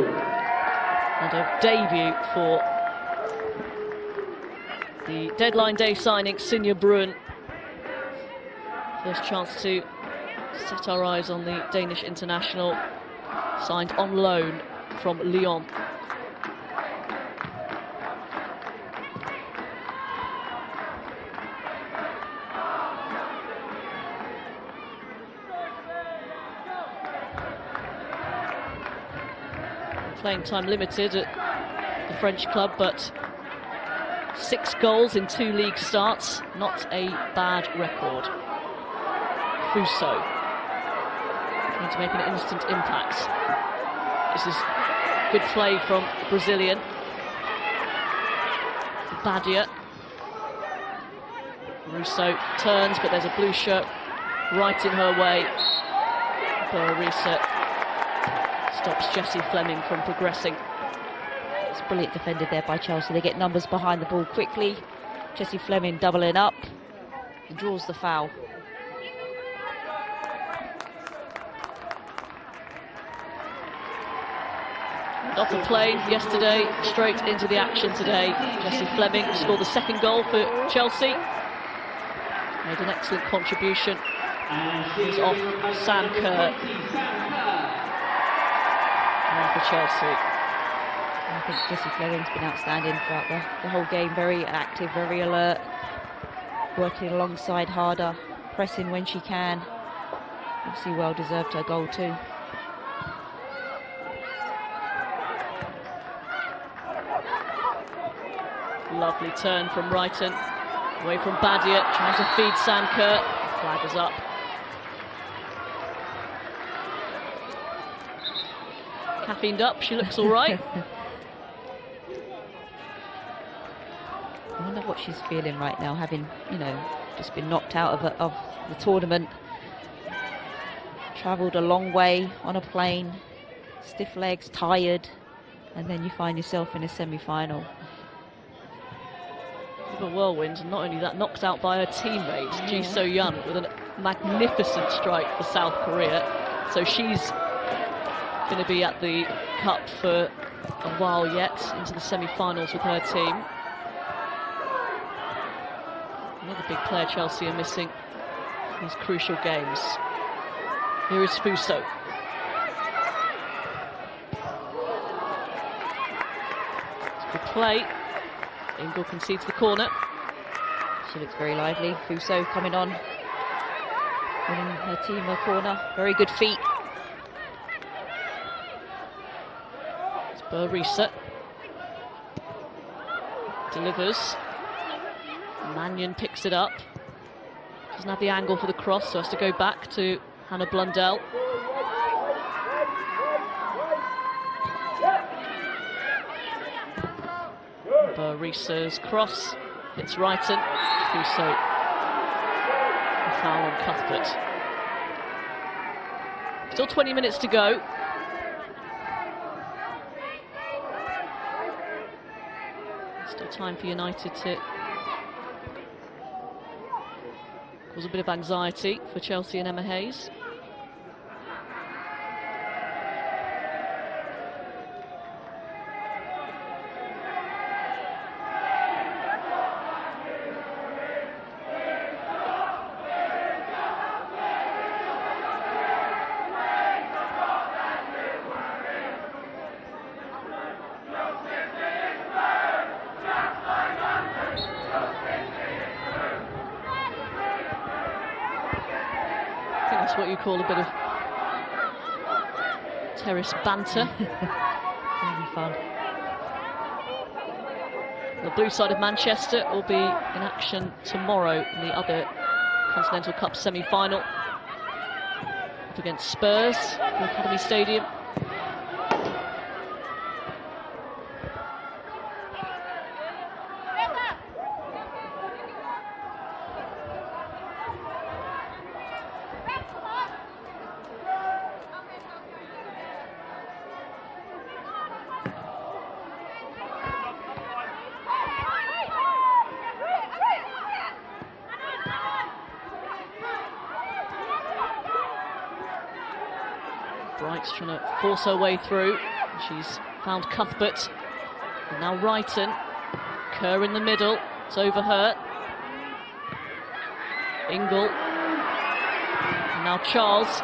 And a debut for the deadline day signing, Sinja Bruun. First chance to set our eyes on the Danish international, signed on loan from Lyon. Playing time limited at the French club, but 6 goals in 2 league starts, not a bad record. Fuso trying to make an instant impact. This is good play from Brazilian. Badia. Russo turns, but there's a blue shirt right in her way. Burarisa stops Jessie Fleming from progressing. It's brilliant defended there by Chelsea. They get numbers behind the ball quickly. Jessie Fleming doubling up and draws the foul. Off the plane yesterday, straight into the action today. Jessie Fleming scored the 2nd goal for Chelsea. Made an excellent contribution. He's off Sam Kerr. And for Chelsea. I think Jessie Fleming's been outstanding throughout the whole game. Very active, very alert, working alongside Harder, pressing when she can. Obviously well deserved her goal too. Lovely turn from Wrighton, away from Badia, trying to feed Sam Kerr. Flag is up. Caffeined up, she looks all right. I wonder what she's feeling right now, having, you know, just been knocked out of the tournament. Travelled a long way on a plane, stiff legs, tired, and then you find yourself in a semi-final. A whirlwind, and not only that, knocked out by her teammate Ji So-yeon with a magnificent strike for South Korea. So she's going to be at the Cup for a while yet, into the semi-finals with her team. Another big player Chelsea are missing in these crucial games. Here is Fuso. It's good play. Ingle concedes the corner. She looks very lively. Fuso coming on, winning her team a corner. Very good feet. It's Burrisa. Delivers. Mannion picks it up. Doesn't have the angle for the cross, so has to go back to Hannah Blundell. Burrisa's cross hits Wrighton. Fuso. A foul on Cuthbert. Still 20 minutes to go. Still time for United to cause a bit of anxiety for Chelsea and Emma Hayes. That's what you call a bit of terrace banter. Very fun. The blue side of Manchester will be in action tomorrow in the other Continental Cup semi-final up against Spurs at Academy Stadium. Bright's trying to force her way through. She's found Cuthbert. And now Wrighton. Kerr in the middle. It's over her. Ingle. And now Charles.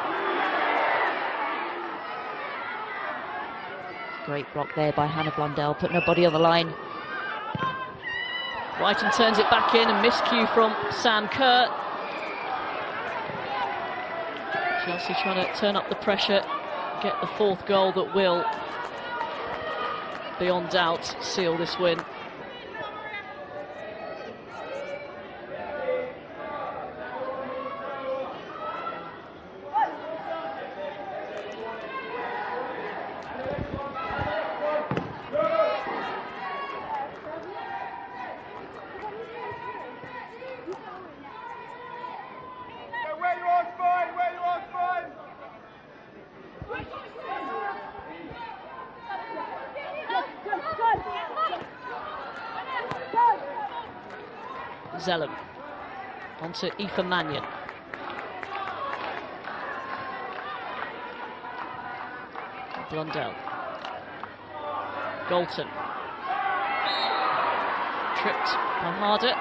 Great block there by Hannah Blundell, putting her body on the line. Wrighton turns it back in, a miscue from Sam Kerr. Chelsea trying to turn up the pressure, get the fourth goal that will, beyond doubt, seal this win. Zellum onto Aoife Mannion. Blundell. Galton. Tripped by Harder.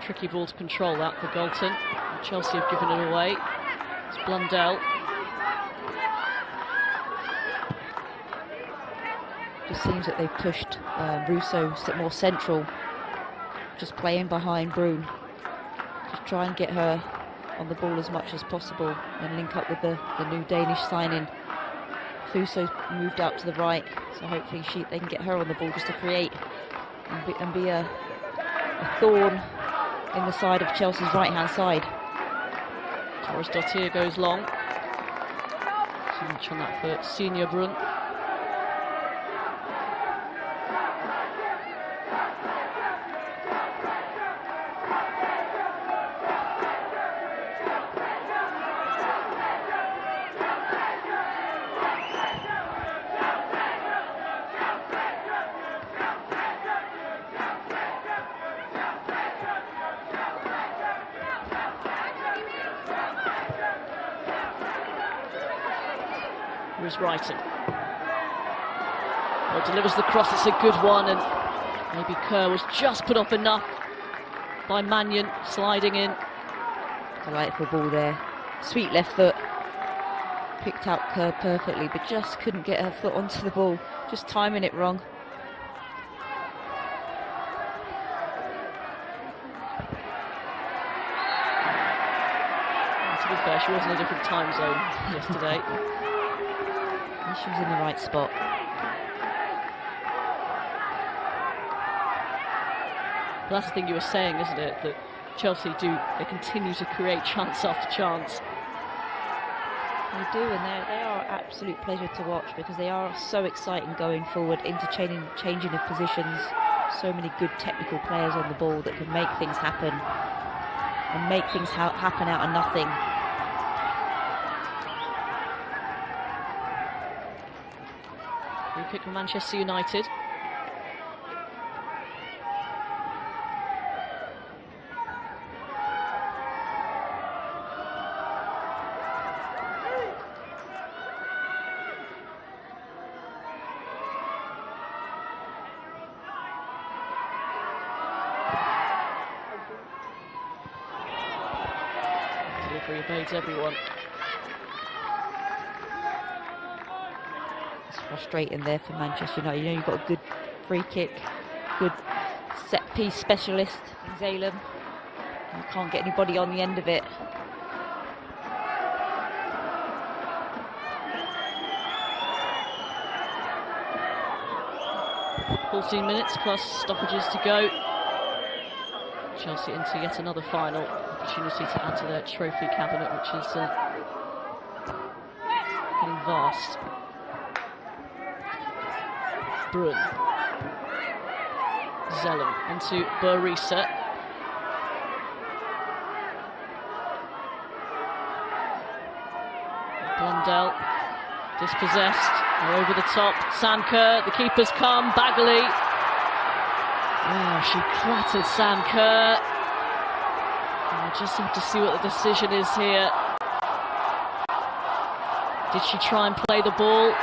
Tricky ball to control that for Galton. Chelsea have given it away. It's Blundell. Just seems that they've pushed Russo more central, just playing behind Brune. Just try and get her on the ball as much as possible and link up with the new Danish signing. Fuso's moved out to the right, so hopefully they can get her on the ball just to create and be a thorn in the side of Chelsea's right-hand side. Torres Dottir goes long. Too much on that for Senior Brun. Here's Wrighton. Well, delivers the cross, it's a good one, and maybe Kerr was just put off enough by Mannion sliding in. Delightful ball there. Sweet left foot. Picked out Kerr perfectly, but just couldn't get her foot onto the ball. Just timing it wrong. To be fair, she was in a different time zone yesterday. She was in the right spot. Well, that's the thing you were saying, isn't it? That Chelsea they continue to create chance after chance. They do, and they are an absolute pleasure to watch because they are so exciting going forward, changing of positions. So many good technical players on the ball that can make things happen and make things happen out of nothing. Free kick for Manchester United. Delivery evades everyone. Frustrating there for Manchester United. You know, you've got a good free kick, good set piece specialist in Zalem. You can't get anybody on the end of it. $14 minutes plus stoppages to go. Chelsea into yet another final opportunity to add to their trophy cabinet, which is getting vast. Brun. Zellum into Barisa. Blundell dispossessed. They're over the top. Sam Kerr, the keeper's come. Bagley. Oh, she clattered Sam Kerr. We'll just have to see what the decision is here. Did she try and play the ball?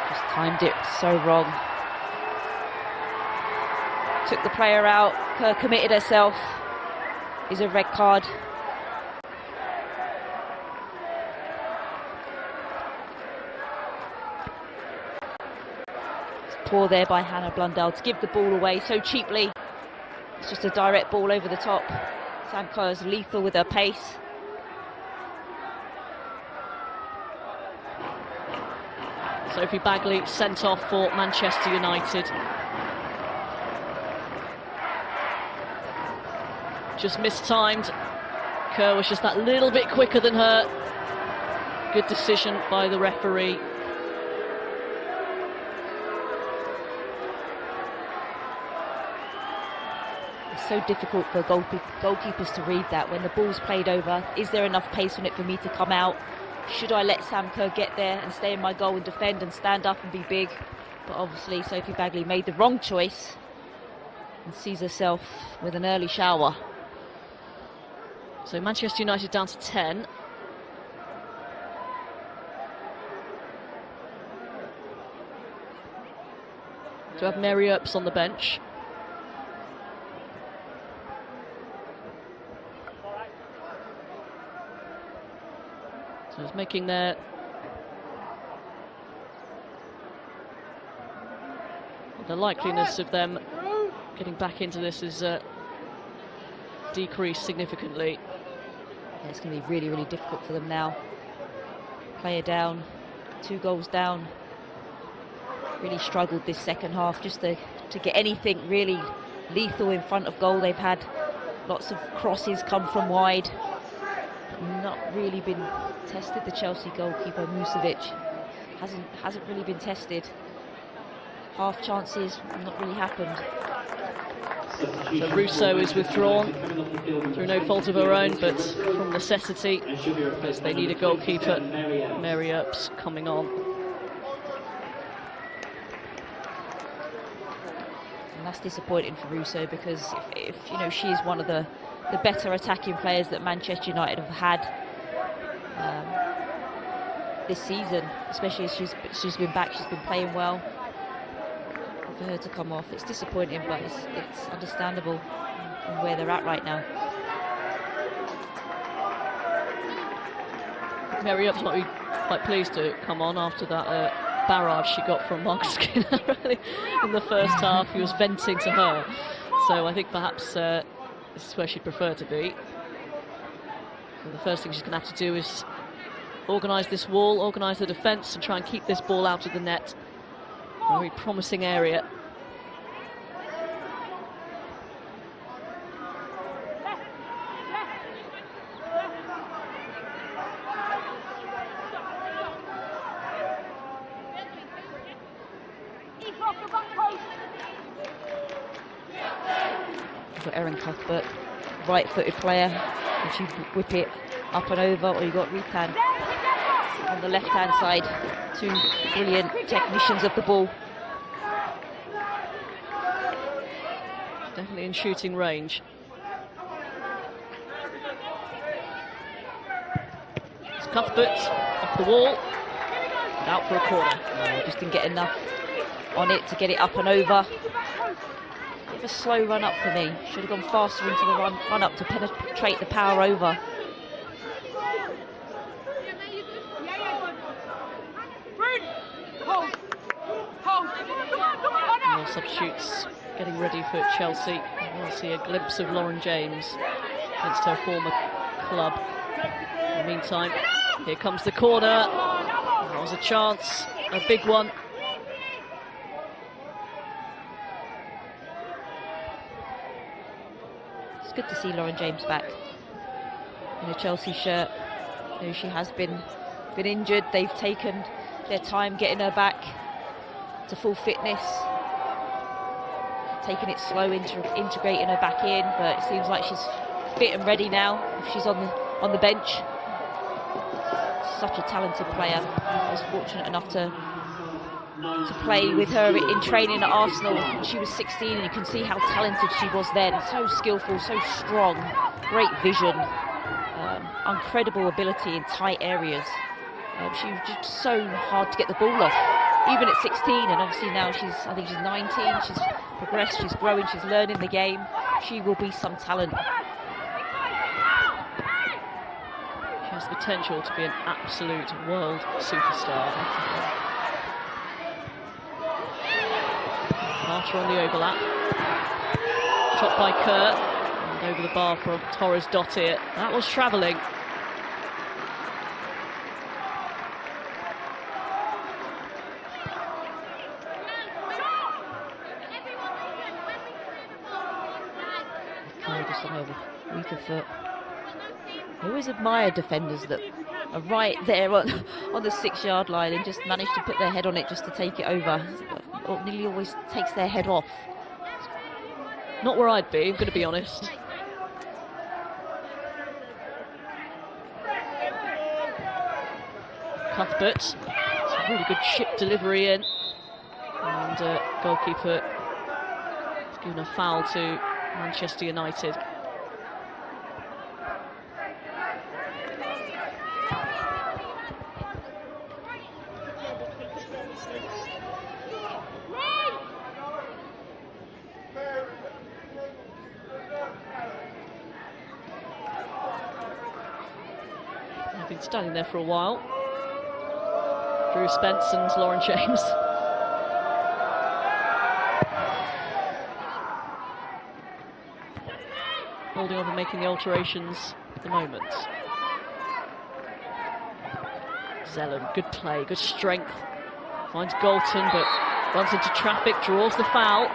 Just timed it so wrong. Took the player out. Kerr committed herself. Is a red card. Poor there by Hannah Blundell to give the ball away so cheaply. It's just a direct ball over the top. Sam Kerr is lethal with her pace. Sophie Bagley sent off for Manchester United. Just mistimed. Kerr was just that little bit quicker than her. Good decision by the referee. So difficult for goalkeepers to read that when the ball's played over. Is there enough pace on it for me to come out? Should I let Sam Kerr get there and stay in my goal and defend and stand up and be big? But obviously Sophie Bagley made the wrong choice and sees herself with an early shower. So Manchester United down to 10. To have Mary Earps on the bench. So it's making their the likeliness of them getting back into this is decreased significantly. Yeah, it's going to be really, really difficult for them now. Player down, 2 goals down. Really struggled this second half just to get anything really lethal in front of goal. They've had lots of crosses come from wide. Not really been tested. The Chelsea goalkeeper Musovic hasn't really been tested. Half chances not really happened. So Russo is withdrawn through no fault of her own, but from necessity, because they need a goalkeeper. Mary Earps coming on. And that's disappointing for Russo, because if you know, she is one of the better attacking players that Manchester United have had this season, especially as she's been back, she's been playing well. For her to come off, it's disappointing, but it's understandable where they're at right now. Mary Earps might be quite pleased to come on after that barrage she got from Mark Skinner really in the first half. He was venting to her, so I think perhaps this is where she'd prefer to be. So the first thing she's going to have to do is organise this wall, organise the defence, and try and keep this ball out of the net. Very promising area. You've got Erin Cuthbert, right-footed player, and she whip it up and over, or you got Ritan on the left-hand side. 2 brilliant technicians of the ball. Definitely in shooting range. It's Cuthbert off the wall and out for a corner. Just didn't get enough on it to get it up and over. Bit of a slow run up for me. Should have gone faster into the run up to penetrate the power over. More substitutes getting ready for Chelsea. We'll see a glimpse of Lauren James against her former club. In the meantime, here comes the corner. That was a chance, a big one. It's good to see Lauren James back in a Chelsea shirt. You know, she has been injured. They've taken their time getting her back to full fitness, taking it slow, integrating her back in, but it seems like she's fit and ready now. If she's on the bench, such a talented player. I was fortunate enough to play with her in training at Arsenal when she was 16, and you can see how talented she was then. So skillful, so strong, great vision, incredible ability in tight areas. She was just so hard to get the ball off, even at 16, and obviously now I think she's 19, she's progressed, she's growing, she's learning the game. She will be some talent. She has the potential to be an absolute world superstar. Marta on the overlap. Shot by Kerr, and over the bar for Torres Dottir. That was travelling. I always admire defenders that are right there on the 6-yard line and just manage to put their head on it just to take it over. It nearly always takes their head off. Not where I'd be, I'm going to be honest. Cuthbert, some really good chip delivery in, and goalkeeper has given a foul to Manchester United. been standing there for a while. Drew Spence and Lauren James. Holding on and making the alterations at the moment. Zellum, good play, good strength. Finds Galton, but runs into traffic, draws the foul.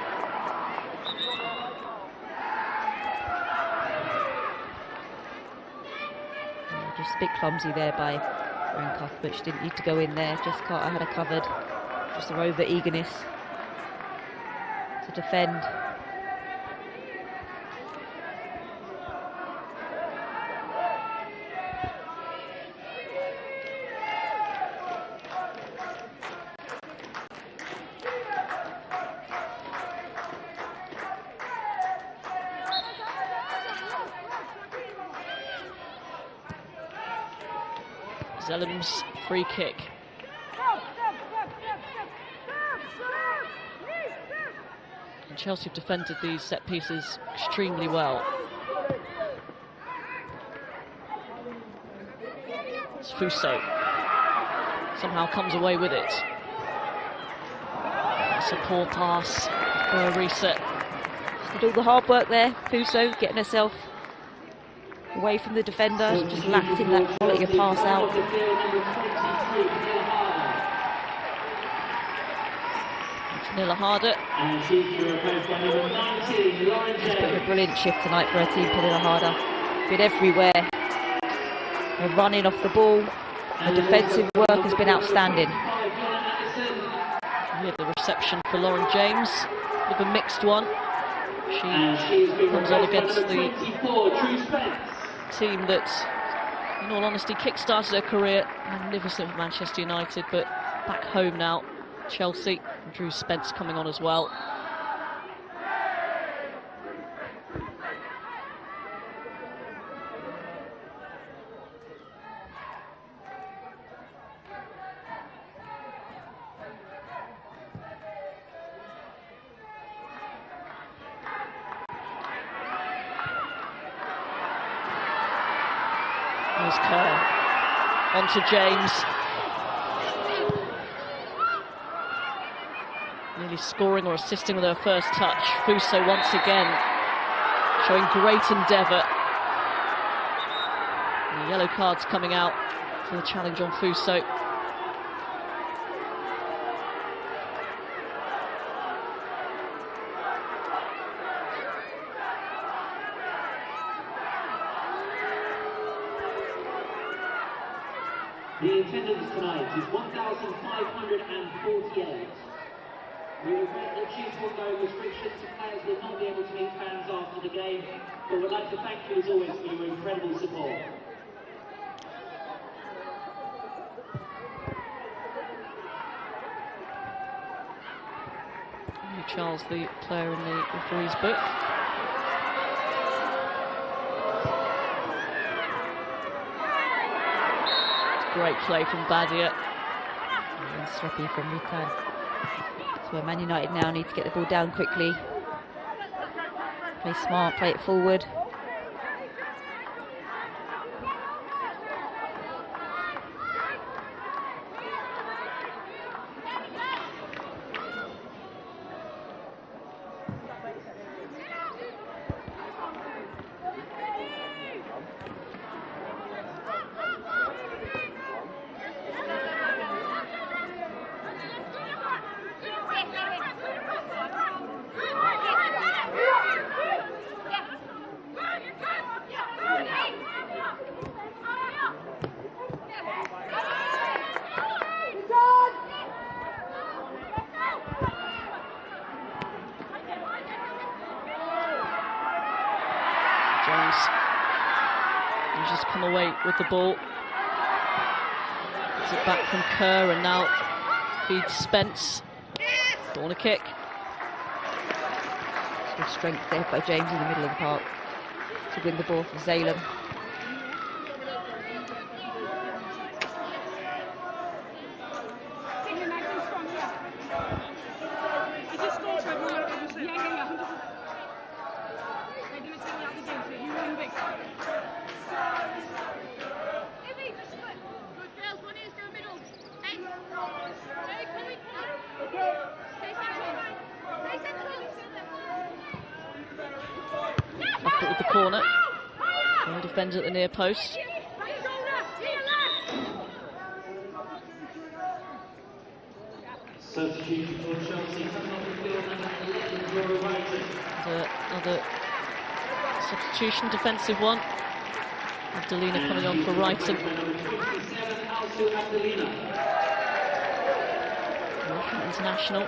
Just a bit clumsy there by Rincuff, but she didn't need to go in there. Just Carter had her covered. Just her over eagerness to defend. Zellum's free kick. And Chelsea have defended these set pieces extremely well. It's Fuso. Somehow comes away with it. Support pass for a reset. She did all the hard work there, Fuso, getting herself away from the defender, just lacked in that quality of pass out. Nilla Harder. She's put in a brilliant shift tonight for her team, Nilla Harder. Been everywhere. Her running off the ball. Her defensive work has been outstanding. Here the reception for Lauren James, with a mixed one. She comes on against the team that, in all honesty, kick-started her career magnificent for Manchester United, but back home now, Chelsea. And Drew Spence coming on as well. Here's Kerr. On to James. Nearly scoring or assisting with her first touch. Fuso once again showing great endeavour. And the yellow cards coming out for the challenge on Fuso. The attendance tonight is 1,548. We regret that due to ongoing restrictions, players will not be able to meet fans after the game, but we'd like to thank you as always for your incredible support. Charles, the player in the referee's book. Great play from Badia. And sloppy from Ritan. That's where Man United now need to get the ball down quickly. Play smart, play it forward. James. He's just come away with the ball. Gets it back from Kerr and now feeds Spence. Corner kick. Good strength there by James in the middle of the park to win the ball for Zalem. but with the corner. Well defended at the near post. Substitution for Chelsea, coming off the field, number 11, Rory Wrighton. Another substitution, defensive one. Abdelina coming on for Wrighton. Russian international.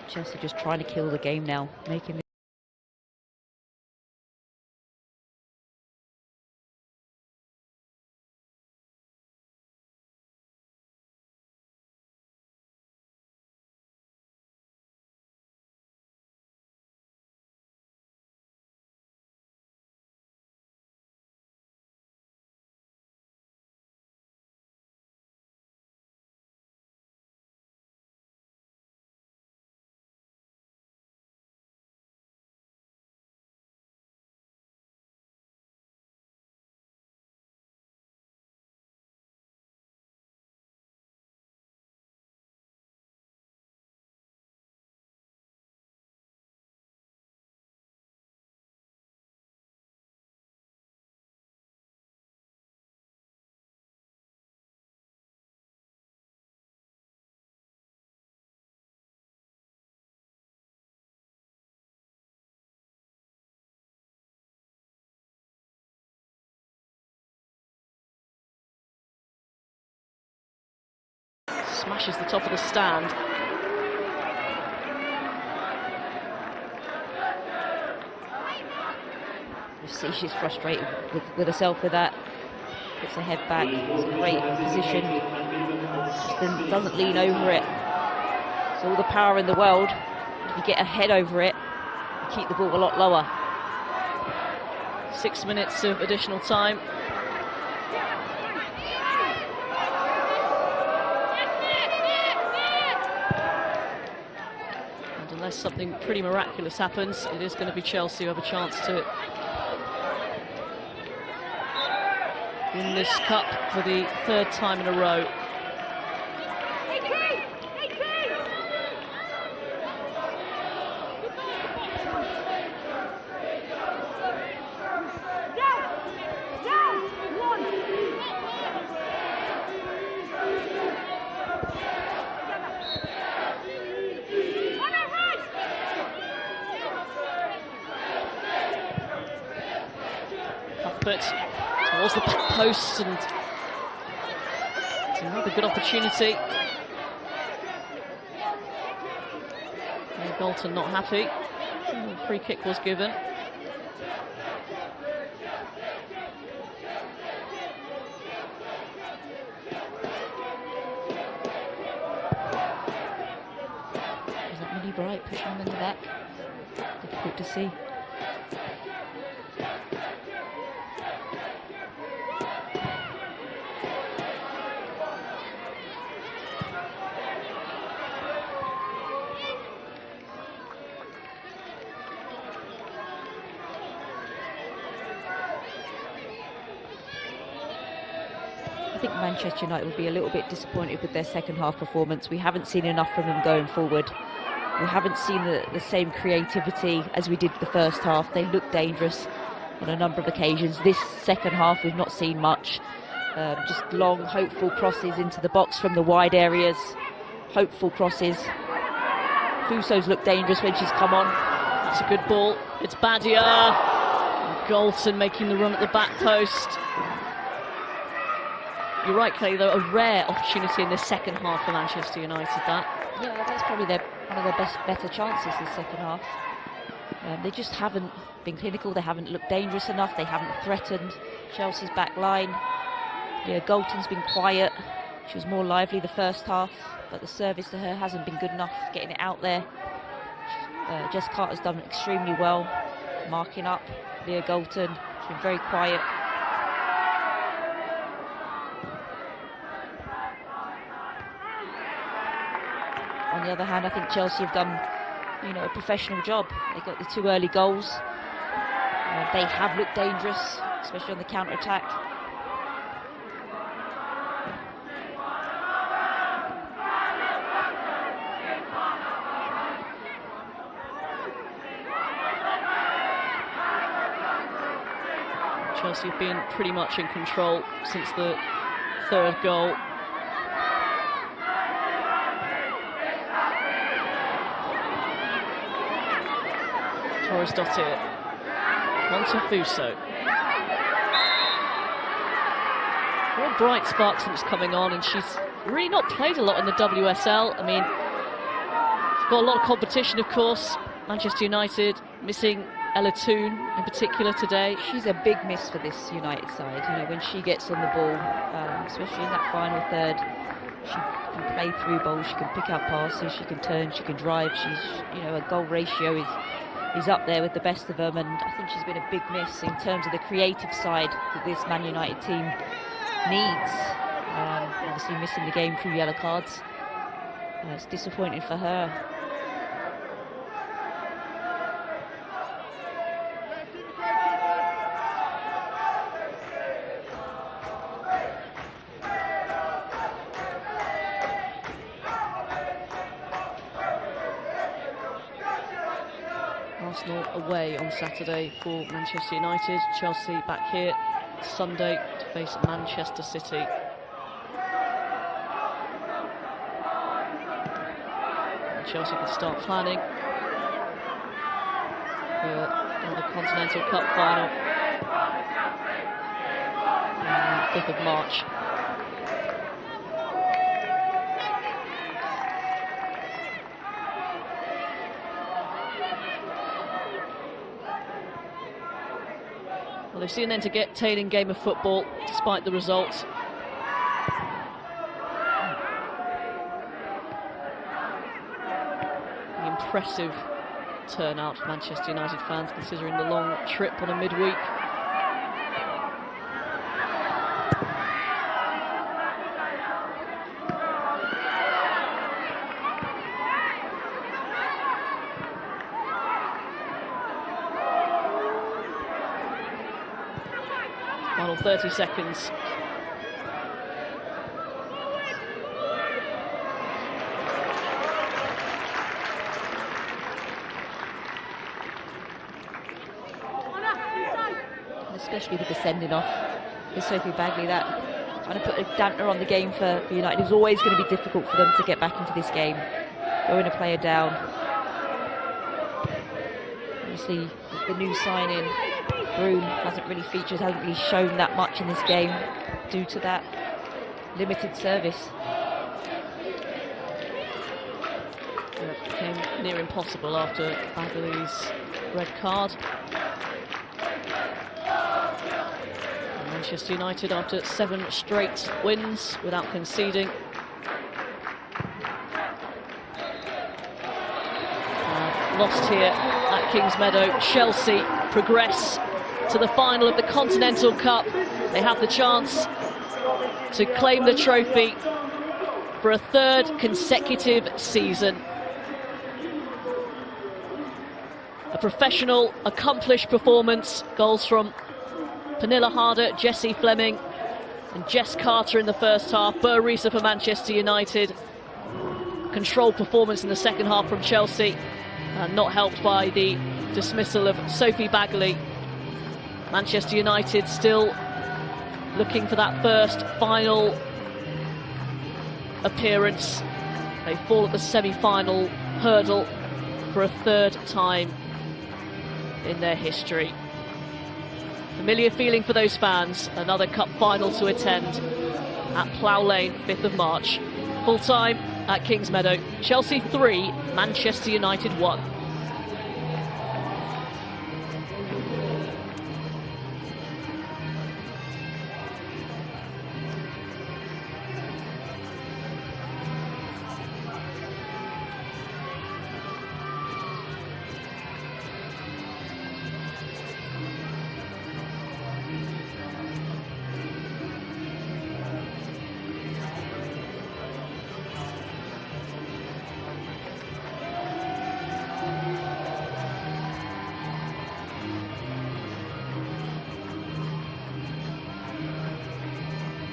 Chelsea just trying to kill the game now, making the smashes the top of the stand. You see she's frustrated with herself with that. Puts her head back. It's a great position. Just then doesn't lean over it. It's all the power in the world. If you get her head over it, you keep the ball a lot lower. 6 minutes of additional time. And unless something pretty miraculous happens, it is going to be Chelsea who have a chance to win this cup for the 3rd time in a row. But towards the back post, and it's another good opportunity. Bolton not happy. Free kick was given. Is that Millie Bright pushing him in the back? Difficult to see. I think Manchester United will be a little bit disappointed with their second half performance. We haven't seen enough from them going forward. We haven't seen the same creativity as we did the first half. They looked dangerous on a number of occasions. This second half we've not seen much. Just long, hopeful crosses into the box from the wide areas. Hopeful crosses. Fuso's looked dangerous when she's come on. That's a good ball. It's Badia. Galton making the run at the back post. You're right, Clay, though, a rare opportunity in the second half for Manchester United, that. Yeah, that's probably one of their better chances this second half. They just haven't been clinical, they haven't looked dangerous enough, they haven't threatened Chelsea's back line. Yeah, Galton's been quiet. She was more lively the first half, but the service to her hasn't been good enough, getting it out there. Jess Carter's done extremely well, marking up Leah Galton. She's been very quiet. On the other hand, I think Chelsea have done, a professional job. They got the 2 early goals. They have looked dangerous, especially on the counter-attack. Chelsea have been pretty much in control since the third goal. Torres Dottir, Montefuso. Real bright spark since coming on, and she's really not played a lot in the WSL. I mean, she's got a lot of competition, of course. Manchester United missing Ella Toone in particular today. She's a big miss for this United side. You know, when she gets on the ball, especially in that final third, she can play through balls, she can pick up passes, she can turn, she can drive. She's, you know, her goal ratio is up there with the best of them, and I think she's been a big miss in terms of the creative side that this Man United team needs. Obviously missing the game through yellow cards. It's disappointing for her. Arsenal away on Saturday for Manchester United. Chelsea back here Sunday to face Manchester City. And Chelsea can start planning for the Continental Cup final on the 5th of March. Well, they've seen an entertaining game of football despite the result. An impressive turnout for Manchester United fans considering the long trip on a midweek. Final 30 seconds. Especially with the sending off for Sophie Bagley, that kind of put a dampener on the game for United. It was always going to be difficult for them to get back into this game, going a player down. Obviously, the new signing, Broom, hasn't really featured, hasn't really shown that much in this game due to that limited service. It became near impossible after Bagley's red card. And Manchester United, after 7 straight wins without conceding, lost here at Kingsmeadow. Chelsea progress to the final of the Continental Cup. They have the chance to claim the trophy for a 3rd consecutive season. A professional, accomplished performance. Goals from Pernilla Harder, Jessie Fleming and Jess Carter in the first half. Bur Risa for Manchester United. Controlled performance in the second half from Chelsea, not helped by the dismissal of Sophie Bagley. Manchester United still looking for that first final appearance. They fall at the semi-final hurdle for a 3rd time in their history. Familiar feeling for those fans. Another cup final to attend at Plough Lane, 5th of March. Full time at Kingsmeadow. Chelsea 3, Manchester United 1.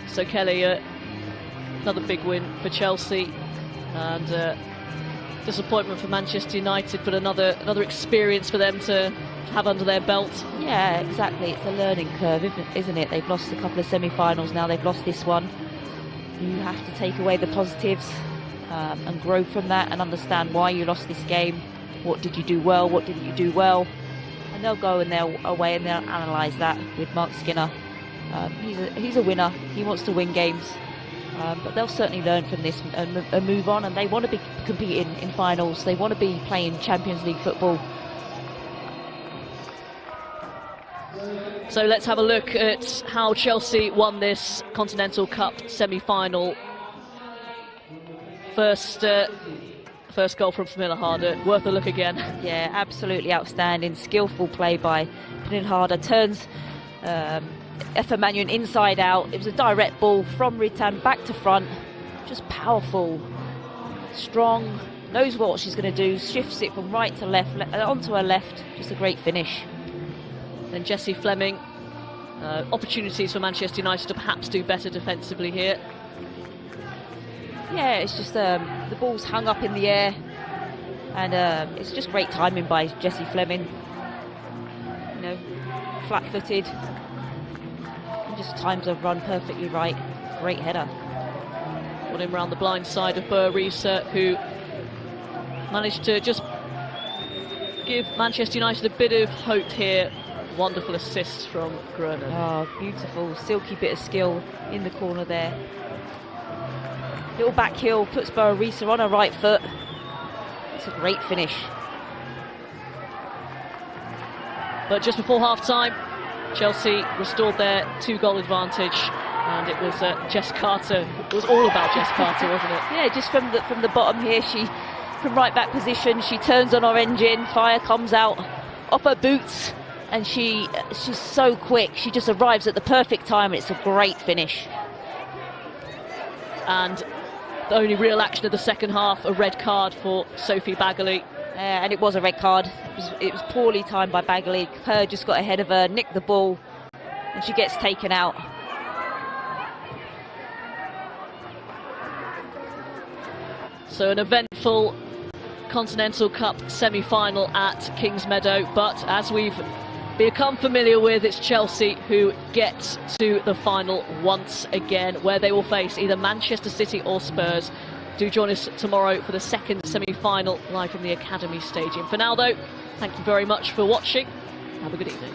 So Kelly, another big win for Chelsea, and disappointment for Manchester United, but another experience for them to have under their belt. Yeah, exactly. It's a learning curve, isn't it? They've lost a couple of semi-finals now. They've lost this one. You have to take away the positives and grow from that and understand why you lost this game. What did you do well? What didn't you do well? And they'll go in their away and they'll analyse that with Mark Skinner. He's a winner. He wants to win games. But they'll certainly learn from this and move on. And they want to be competing in finals. They want to be playing Champions League football. So let's have a look at how Chelsea won this Continental Cup semi-final. First goal from Pernille Harder, worth a look again. Yeah, absolutely outstanding. Skillful play by Pernille Harder. Turns Effa Manuin inside out. It was a direct ball from Ritan back to front. Just powerful, strong, knows what she's going to do. Shifts it from right to left, onto her left. Just a great finish. Then Jessie Fleming. Opportunities for Manchester United to perhaps do better defensively here. Yeah, it's just the ball's hung up in the air, and it's just great timing by Jessie Fleming. You know, flat-footed, and just times her run perfectly right. Great header. Got him round the blind side of Bur Risa, who managed to just give Manchester United a bit of hope here. Wonderful assist from Groenen. Oh, beautiful, silky bit of skill in the corner there. Little back heel, puts Bur Risa on her right foot. It's a great finish. But just before half-time, Chelsea restored their 2-goal advantage, and it was Jess Carter. It was all about Jess Carter, wasn't it? Yeah, just from the bottom here, from right back position, she turns on her engine, fire comes out off her boots, and she's so quick. She just arrives at the perfect time, and it's a great finish. And the only real action of the second half, a red card for Sophie Baggerly. And it was a red card. It was poorly timed by Baggerly. Her just got ahead of her, nicked the ball, and she gets taken out. So an eventful Continental Cup semi-final at Kingsmeadow, but as we've become familiar with, it's Chelsea who get to the final once again, where they will face either Manchester City or Spurs. Do join us tomorrow for the second semi-final live from the Academy Stadium. For now though, thank you very much for watching. Have a good evening.